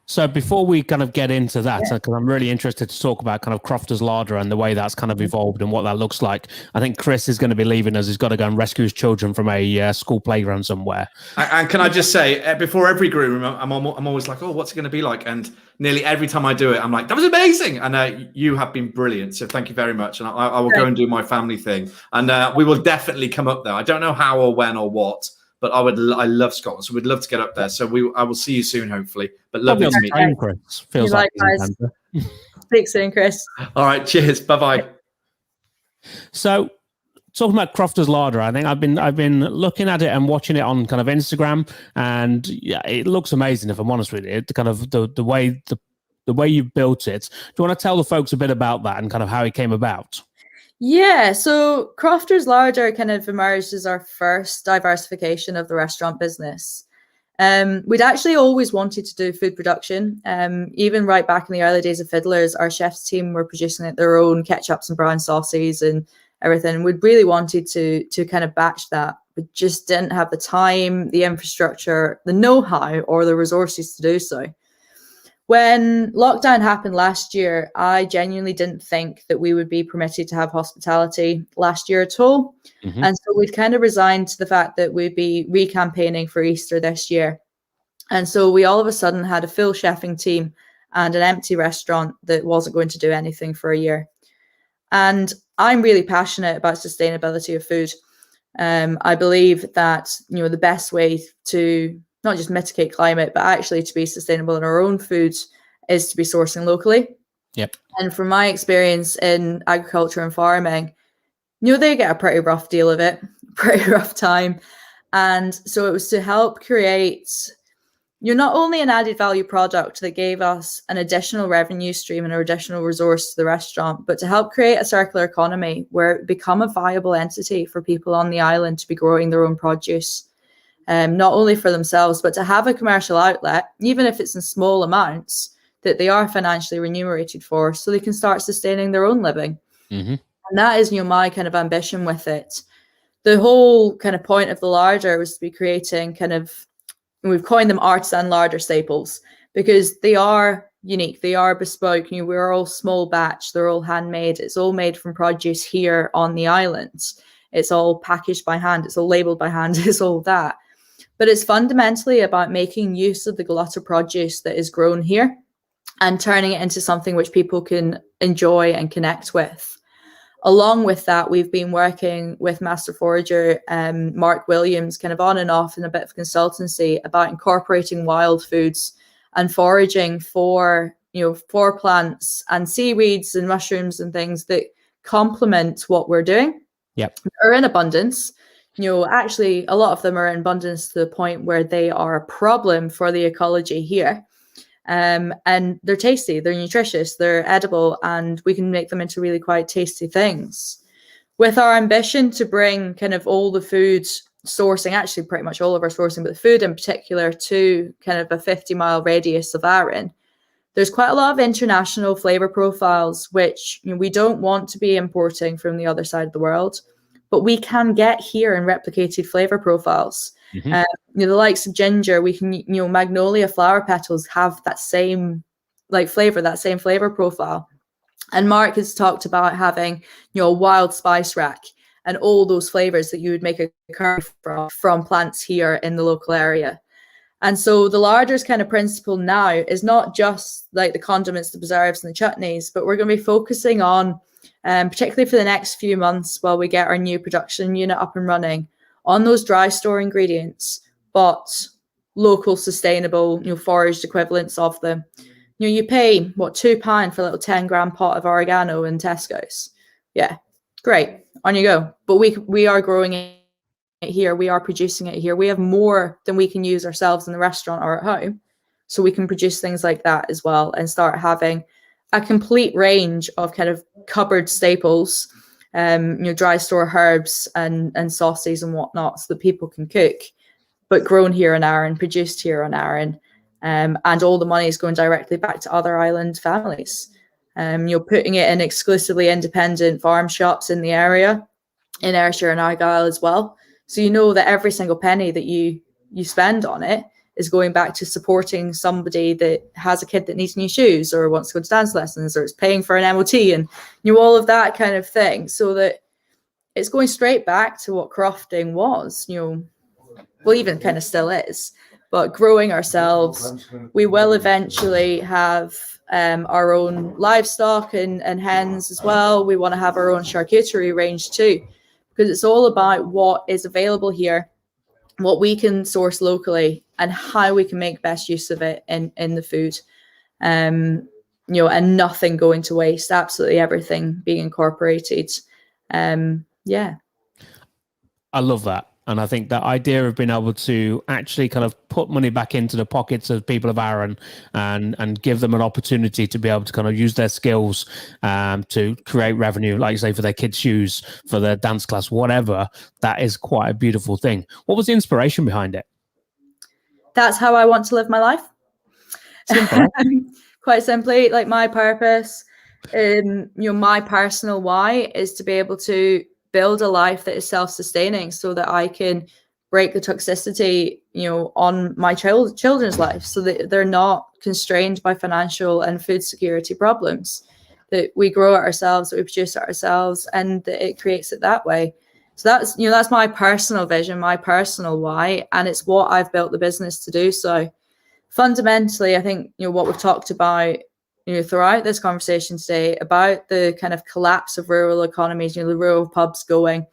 So before we kind of get into that, because I'm really interested to talk about kind of Crofters Larder and the way that's kind of evolved and what that looks like. I think Chris is going to be leaving us. He's got to go and rescue his children from a school playground somewhere. And can I just say, before every group room, I'm always like, oh, what's it going to be like? And nearly every time I do it, I'm like, that was amazing. And you have been brilliant. So thank you very much. And I will go and do my family thing. And we will definitely come up there. I don't know how or when or what. But I love Scotland, so we'd love to get up there. So I will see you soon, hopefully. But lovely to meet you. Chris. Feels like Speak soon, Chris. All right, cheers. Bye-bye. So talking about Crofters Larder, I think I've been looking at it and watching it on kind of Instagram, and yeah, it looks amazing. If I'm honest with you, kind of the way you built it. Do you want to tell the folks a bit about that and kind of how it came about? Yeah, so Crofters Larder kind of emerged as our first diversification of the restaurant business. We'd actually always wanted to do food production. Even right back in the early days of Fiddlers, our chef's team were producing their own ketchups and brown sauces and everything. We'd really wanted to kind of batch that, but just didn't have the time, the infrastructure, the know-how, or the resources to do so. When lockdown happened last year, I genuinely didn't think that we would be permitted to have hospitality last year at all. Mm-hmm. And so we'd kind of resigned to the fact that we'd be re-campaigning for Easter this year. And so we all of a sudden had a full chefing team and an empty restaurant that wasn't going to do anything for a year. And I'm really passionate about sustainability of food. I believe that, the best way to not just mitigate climate, but actually to be sustainable in our own food is to be sourcing locally. Yep. And from my experience in agriculture and farming, they get a pretty rough deal of it, pretty rough time. And so it was to help create, not only an added value product that gave us an additional revenue stream and an additional resource to the restaurant, but to help create a circular economy where it become a viable entity for people on the island to be growing their own produce. Not only for themselves, but to have a commercial outlet, even if it's in small amounts, that they are financially remunerated for, so they can start sustaining their own living. Mm-hmm. And that is, my kind of ambition with it. The whole kind of point of the larder was to be creating kind of, we've coined them artisan larder staples, because they are unique, they are bespoke. We're all small batch, they're all handmade. It's all made from produce here on the island. It's all packaged by hand, it's all labeled by hand, it's all that. But it's fundamentally about making use of the glut of produce that is grown here and turning it into something which people can enjoy and connect with. Along with that, we've been working with Master Forager Mark Williams kind of on and off in a bit of consultancy about incorporating wild foods and foraging for plants and seaweeds and mushrooms and things that complement what we're doing. Yep. Are in abundance. Actually, a lot of them are in abundance to the point where they are a problem for the ecology here. And they're tasty, they're nutritious, they're edible, and we can make them into really quite tasty things. With our ambition to bring kind of all the food sourcing, actually pretty much all of our sourcing, but the food in particular, to kind of a 50-mile radius of Arran, there's quite a lot of international flavor profiles, which we don't want to be importing from the other side of the world, but we can get here in replicated flavor profiles. Mm-hmm. The likes of ginger, we can, magnolia flower petals have that same flavor, that same flavor profile. And Mark has talked about having, a wild spice rack and all those flavors that you would make a curry from plants here in the local area. And so the larder's kind of principle now is not just like the condiments, the preserves, and the chutneys, but we're going to be focusing on, particularly for the next few months while we get our new production unit up and running, on those dry store ingredients, but local, sustainable, foraged equivalents of them. You pay what, £2 for a little 10-gram pot of oregano in Tesco's. Yeah, great, on you go. But we are growing it here, we are producing it here. We have more than we can use ourselves in the restaurant or at home, so we can produce things like that as well and start having a complete range of kind of cupboard staples, dry store herbs and sauces and whatnot, so that people can cook, but grown here in Arran, produced here on Arran, and all the money is going directly back to other island families. You're putting it in exclusively independent farm shops in the area, in Ayrshire and Argyll as well. So you know that every single penny that you spend on it is going back to supporting somebody that has a kid that needs new shoes or wants to go to dance lessons or is paying for an MOT and all of that kind of thing. So that it's going straight back to what crofting was, well, even kind of still is, but growing ourselves. We will eventually have our own livestock and hens as well. We want to have our own charcuterie range too, because it's all about what is available here, what we can source locally, and how we can make best use of it in the food. And nothing going to waste, absolutely everything being incorporated. Yeah. I love that. And I think that idea of being able to actually kind of put money back into the pockets of people of Arran and give them an opportunity to be able to kind of use their skills to create revenue, like you say, for their kids' shoes, for their dance class, whatever, that is quite a beautiful thing. What was the inspiration behind it? That's how I want to live my life. Simple. Quite simply, like my purpose, my personal why is to be able to build a life that is self-sustaining, so that I can break the toxicity, on my children's life, so that they're not constrained by financial and food security problems, that we grow it ourselves, that we produce it ourselves, and that it creates it that way. So that's my personal vision, my personal why, and it's what I've built the business to do. So fundamentally, I think, what we've talked about, throughout this conversation today about the kind of collapse of rural economies, the rural pubs going,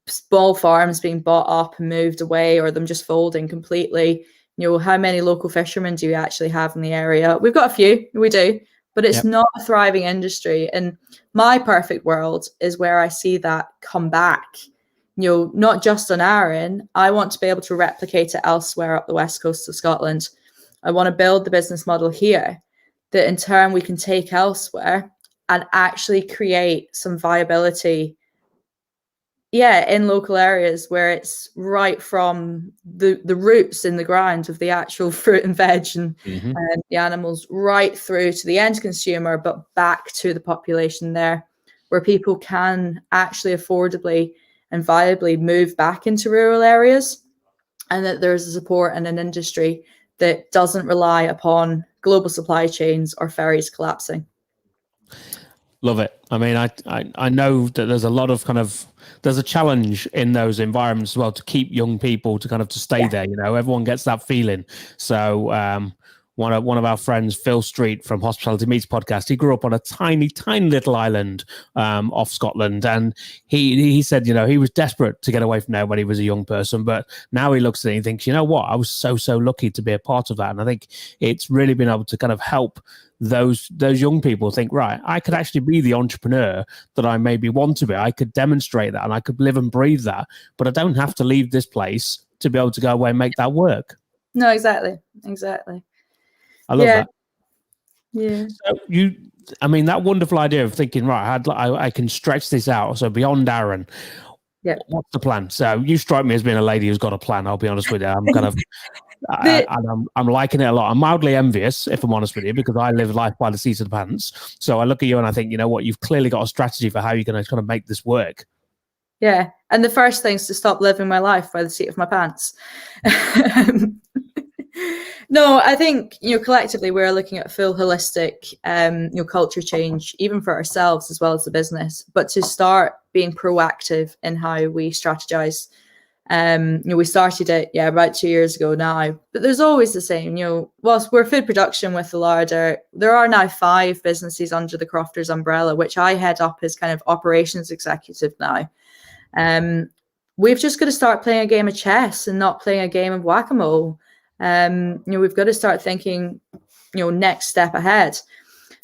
small farms being bought up and moved away, or them just folding completely. How many local fishermen do you actually have in the area? We've got a few, we do, but it's not a thriving industry. And my perfect world is where I see that come back, not just on Arran. I want to be able to replicate it elsewhere up the west coast of Scotland. I want to build the business model here that in turn we can take elsewhere and actually create some viability, in local areas where it's right from the roots in the ground of the actual fruit and veg and the animals, right through to the end consumer, but back to the population there, where people can actually affordably and viably move back into rural areas, and that there's a support and an industry that doesn't rely upon global supply chains or ferries collapsing. Love it. I mean, I know that there's a lot of there's a challenge in those environments as well to keep young people to stay there. Everyone gets that feeling. So one of our friends, Phil Street from Hospitality Meets podcast, he grew up on a tiny little island off Scotland, and he said, he was desperate to get away from there when he was a young person, but now he looks at it and he thinks, what, I was so lucky to be a part of that. And I think it's really been able to kind of help those young people think, right, I could actually be the entrepreneur that I maybe want to be. I could demonstrate that and I could live and breathe that, but I don't have to leave this place to be able to go away and make that work. No, exactly. I love that. Yeah. So that wonderful idea of thinking, right, I can stretch this out. So beyond Arran, what's the plan? So you strike me as being a lady who's got a plan. I'll be honest with you. I'm kind of, I'm liking it a lot. I'm mildly envious, if I'm honest with you, because I live life by the seat of the pants. So I look at you and I think, you've clearly got a strategy for how you're going to kind of make this work. Yeah. And the first thing is to stop living my life by the seat of my pants. No, I think, collectively we're looking at a full holistic, culture change, even for ourselves as well as the business, but to start being proactive in how we strategize. We started it, about 2 years ago now, but there's always the same, whilst we're food production with the larder, there are now 5 businesses under the Crofters umbrella, which I head up as kind of operations executive now. We've just got to start playing a game of chess and not playing a game of whack-a-mole. We've got to start thinking, next step ahead.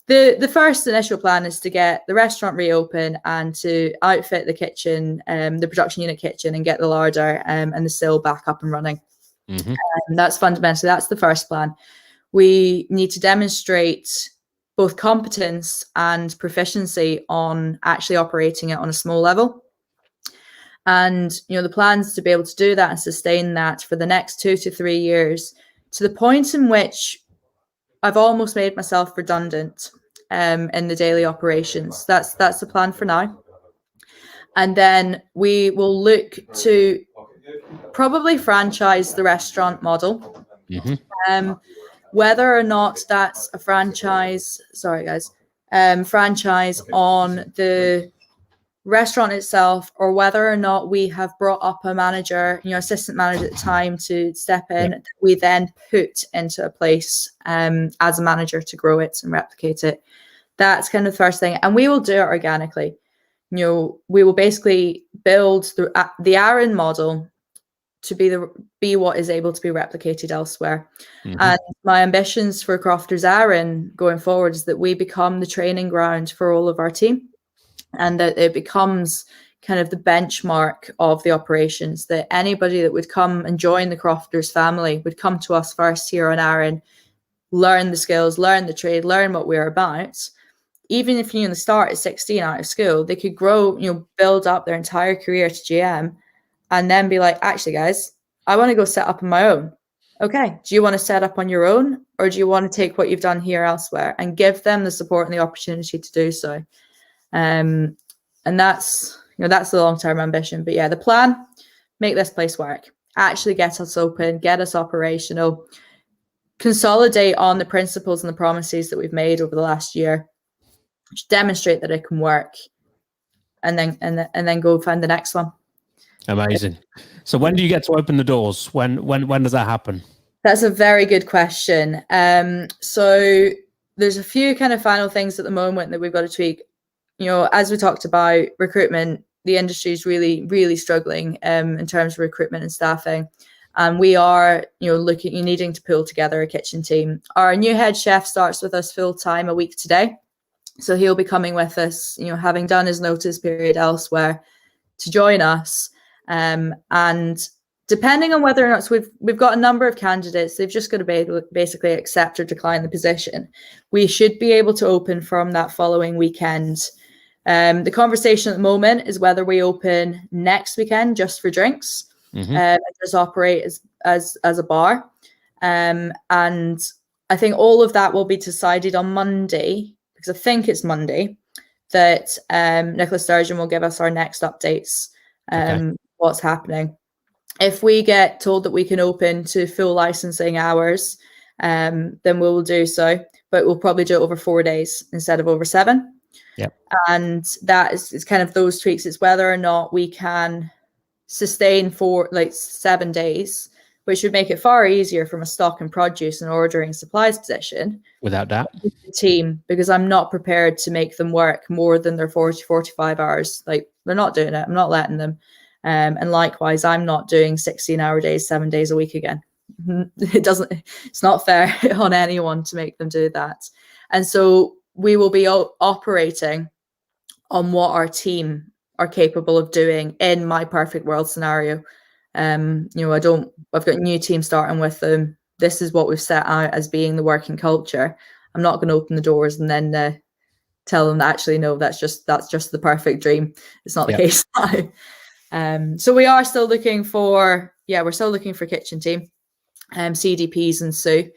The first initial plan is to get the restaurant reopened and to outfit the kitchen, the production unit kitchen, and get the larder and the still back up and running. That's fundamentally, that's the first plan. We need to demonstrate both competence and proficiency on actually operating it on a small level. And, the plan is to be able to do that and sustain that for the next 2 to 3 years, to the point in which I've almost made myself redundant in the daily operations. That's the plan for now. And then we will look to probably franchise the restaurant model. Whether or not that's a franchise, franchise on the restaurant itself, or whether or not we have brought up a manager, assistant manager at the time to step in, we then put into a place as a manager to grow it and replicate it. That's kind of the first thing. And we will do it organically. We will basically build the Arran model to be what is able to be replicated elsewhere. And my ambitions for Crofters Arran going forward is that we become the training ground for all of our team, and that it becomes kind of the benchmark of the operations, that anybody that would come and join the Crofters family would come to us first here on Arran, learn the skills, learn the trade, learn what we're about. Even if you start at 16 out of school, they could grow, build up their entire career to GM, and then be like, actually, guys, I want to go set up on my own. Okay, do you want to set up on your own, or do you want to take what you've done here elsewhere? And give them the support and the opportunity to do so. And that's the long-term ambition. But yeah, the plan, make this place work, actually get us open, get us operational, consolidate on the principles and the promises that we've made over the last year, demonstrate that it can work, and then go find the next one. Amazing. So when do you get to open the doors? When does that happen? That's a very good question. So there's a few kind of final things at the moment that we've got to tweak. As we talked about recruitment, the industry is really, really struggling in terms of recruitment and staffing. And we are, needing to pull together a kitchen team. Our new head chef starts with us full time a week today. So he'll be coming with us, having done his notice period elsewhere, to join us. And depending on whether or not, so we've got a number of candidates, they've just got to basically accept or decline the position. We should be able to open from that following weekend. The conversation at the moment is whether we open next weekend just for drinks, and just operate as a bar. And I think all of that will be decided on Monday, because I think it's Monday that Nicola Sturgeon will give us our next updates, what's happening. If we get told that we can open to full licensing hours, then we will do so, but we'll probably do it over 4 days instead of over 7. And that is kind of those tweaks. It's whether or not we can sustain for 7 days, which would make it far easier from a stock and produce and ordering supplies position. Without doubt. The team, because I'm not prepared to make them work more than their 45 hours. They're not doing it. I'm not letting them. And likewise, I'm not doing 16-hour days, 7 days a week again. It's not fair on anyone to make them do that. And so we will be operating on what our team are capable of doing in my perfect world scenario. I've got a new team starting with them. This is what we've set out as being the working culture. I'm not going to open the doors and then tell them that actually, no, that's just the perfect dream. It's not the case now. So we are still looking for, we're still looking for kitchen team, CDPs and Sue.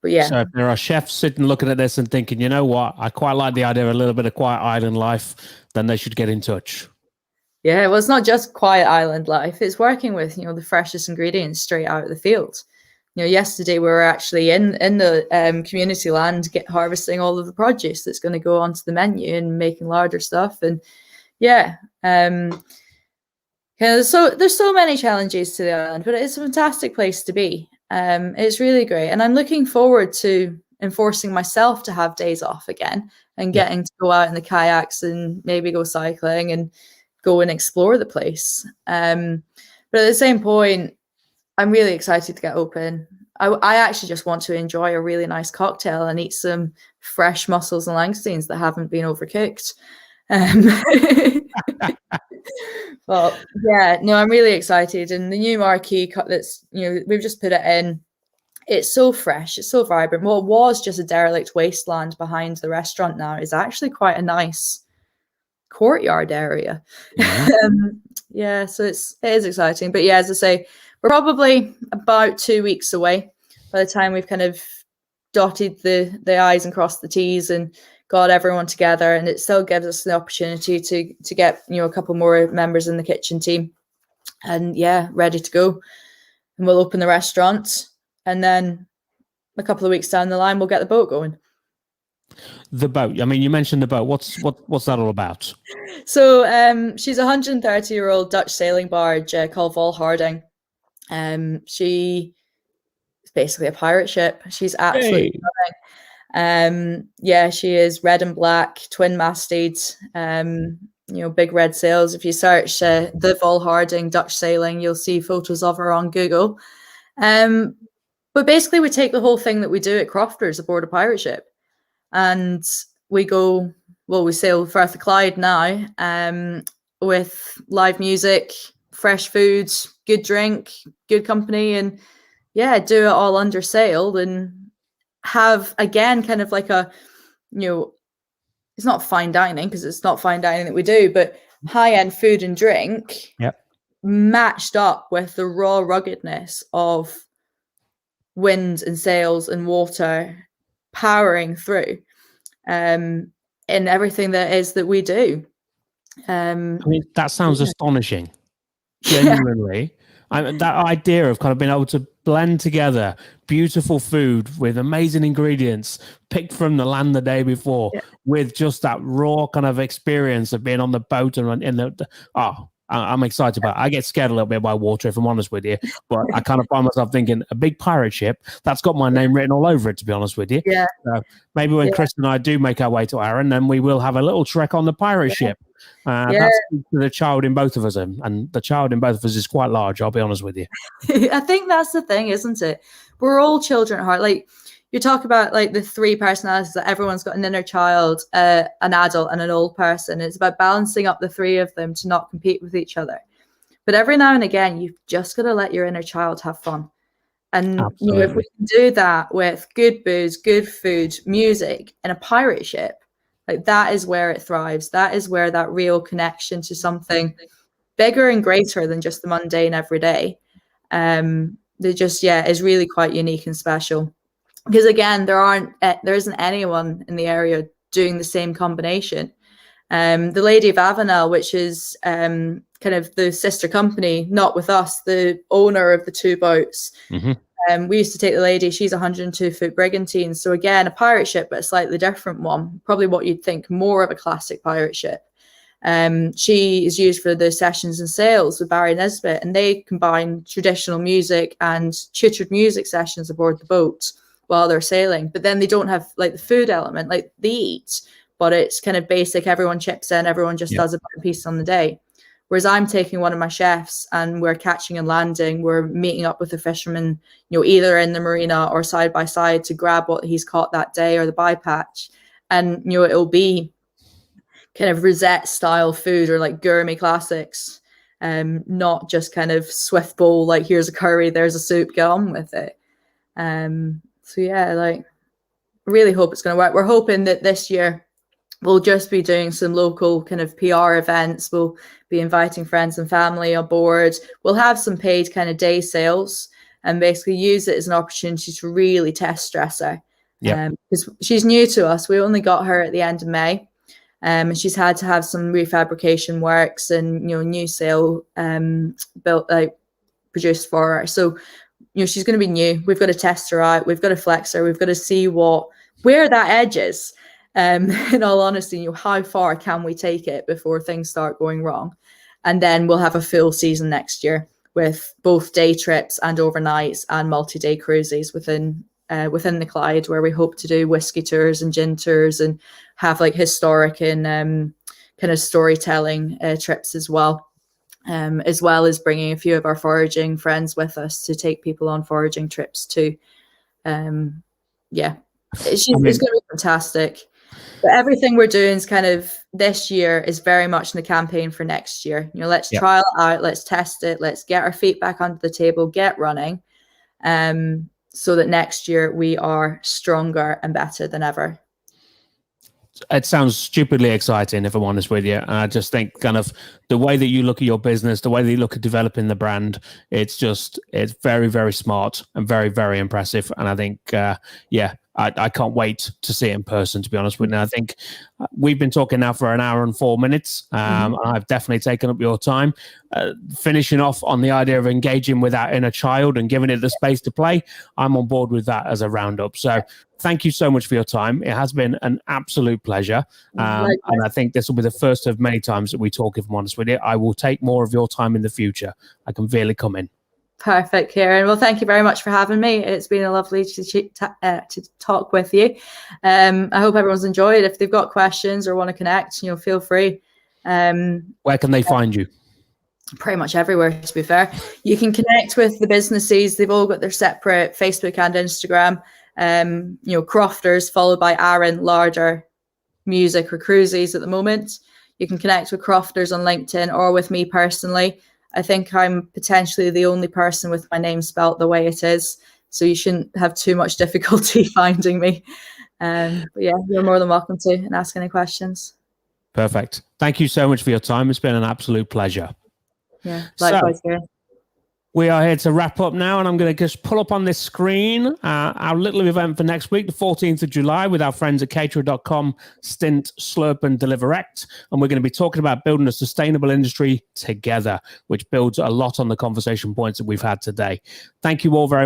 But yeah. So if there are chefs sitting looking at this and thinking, you know what, I quite like the idea of a little bit of quiet island life, then they should get in touch. Yeah, well, it's not just quiet island life. It's working with, the freshest ingredients straight out of the field. Yesterday we were actually in the community land harvesting all of the produce that's going to go onto the menu and making larder stuff. And Yeah, there's so many challenges to the island, but it's a fantastic place to be. It's really great, and I'm looking forward to enforcing myself to have days off again and getting to go out in the kayaks and maybe go cycling and go and explore the place. But at the same point, I'm really excited to get open. I actually just want to enjoy a really nice cocktail and eat some fresh mussels and langoustines that haven't been overcooked. Well, yeah, no, I'm really excited. And the new marquee cut that's, we've just put it in. It's so fresh, it's so vibrant. What was just a derelict wasteland behind the restaurant now is actually quite a nice courtyard area. Yeah, so it is exciting. But yeah, as I say, we're probably about 2 weeks away by the time we've kind of dotted the I's and crossed the T's and got everyone together. And it still gives us the opportunity to get, a couple more members in the kitchen team and ready to go. And we'll open the restaurant. And then a couple of weeks down the line, we'll get the boat going. The boat. I mean, you mentioned the boat. What's that all about? So she's a 130-year-old Dutch sailing barge called Volharding. She is basically a pirate ship. She's absolutely stunning. She is red and black, twin-masted, big red sails. If you search the Volharding Dutch sailing, you'll see photos of her on Google. But basically, we take the whole thing that we do at Crofters aboard a pirate ship. And we sail Firth of Clyde now with live music, fresh food, good drink, good company, and do it all under sail and have, again, kind of like a, it's not fine dining because it's not fine dining that we do, but high-end food and drink matched up with the raw ruggedness of wind and sails and water powering through in everything that we do. I mean, that sounds astonishing. Genuinely. That idea of kind of being able to blend together beautiful food with amazing ingredients picked from the land the day before with just that raw kind of experience of being on the boat and I'm excited about it. I get scared a little bit by water, if I'm honest with you, but I kind of find myself thinking a big pirate ship that's got my name written all over it, to be honest with you. Yeah. So maybe when Chris and I do make our way to Arran, then we will have a little trek on the pirate ship. That's the child in both of us, and the child in both of us is quite large, I'll be honest with you. I think that's the thing, isn't it? We're all children at heart. Like, you talk about like the three personalities that everyone's got: an inner child, an adult, and an old person. It's about balancing up the three of them to not compete with each other. But every now and again, you've just got to let your inner child have fun. And if we can do that with good booze, good food, music, and a pirate ship, like, that is where it thrives. That is where that real connection to something bigger and greater than just the mundane everyday. They just is really quite unique and special. Because again, there isn't anyone in the area doing the same combination. The Lady of Avenel, which is kind of the sister company, not with us, the owner of the two boats. We used to take the Lady. She's a 102-foot brigantine. So again, a pirate ship, but a slightly different one. Probably what you'd think more of a classic pirate ship. She is used for the sessions and sails with Barry Nesbitt, and they combine traditional music and tutored music sessions aboard the boat while they're sailing. But then they don't have like the food element, like they eat, but it's kind of basic. Everyone chips in, everyone just does a piece on the day. Whereas I'm taking one of my chefs and we're catching and landing. We're meeting up with the fisherman, either in the marina or side by side to grab what he's caught that day or the bypatch. And, it'll be kind of Rosette style food or like gourmet classics, not just kind of swift bowl, like here's a curry, there's a soup, get on with it. So I really hope it's going to work. We're hoping that this year we'll just be doing some local kind of PR events. We'll be inviting friends and family aboard. We'll have some paid kind of day sales and basically use it as an opportunity to really test stress her. Because she's new to us. We only got her at the end of May. And she's had to have some refabrication works and, new sail built, produced for her. So, she's going to be new. We've got to test her out. We've got to flex her. We've got to see where that edge is. In all honesty, how far can we take it before things start going wrong? And then we'll have a full season next year with both day trips and overnights and multi-day cruises within the Clyde, where we hope to do whiskey tours and gin tours and have like historic and kind of storytelling trips as well as bringing a few of our foraging friends with us to take people on foraging trips too. It's going to be fantastic. But everything we're doing is kind of this year is very much in the campaign for next year. Let's trial it out, let's test it, let's get our feet back under the table, get running, so that next year we are stronger and better than ever. It sounds stupidly exciting, if I'm honest with you. And I just think kind of the way that you look at your business, the way that you look at developing the brand, it's very, very smart and very, very impressive. And I think, I can't wait to see it in person, to be honest with you. I think we've been talking now for an hour and 4 minutes. And I've definitely taken up your time. Finishing off on the idea of engaging with our inner child and giving it the space to play, I'm on board with that as a roundup. So thank you so much for your time. It has been an absolute pleasure. And I think this will be the first of many times that we talk, if I'm honest with you. I will take more of your time in the future. I can feel it coming. Perfect, Kieran. Well, thank you very much for having me. It's been a lovely to talk with you. I hope everyone's enjoyed. If they've got questions or want to connect, feel free. Where can they find you? Pretty much everywhere, to be fair. You can connect with the businesses. They've all got their separate Facebook and Instagram. Crofters, followed by Arran, larger music or cruises at the moment. You can connect with Crofters on LinkedIn or with me personally. I think I'm potentially the only person with my name spelt the way it is, so you shouldn't have too much difficulty finding me. But yeah, you're more than welcome to and ask any questions. Perfect. Thank you so much for your time. It's been an absolute pleasure. Yeah, likewise. So, we are here to wrap up now, and I'm going to just pull up on this screen our little event for next week, the 14th of July, with our friends at caterer.com, Stint, Slurp, and Deliverect. And we're going to be talking about building a sustainable industry together, which builds a lot on the conversation points that we've had today. Thank you all very much.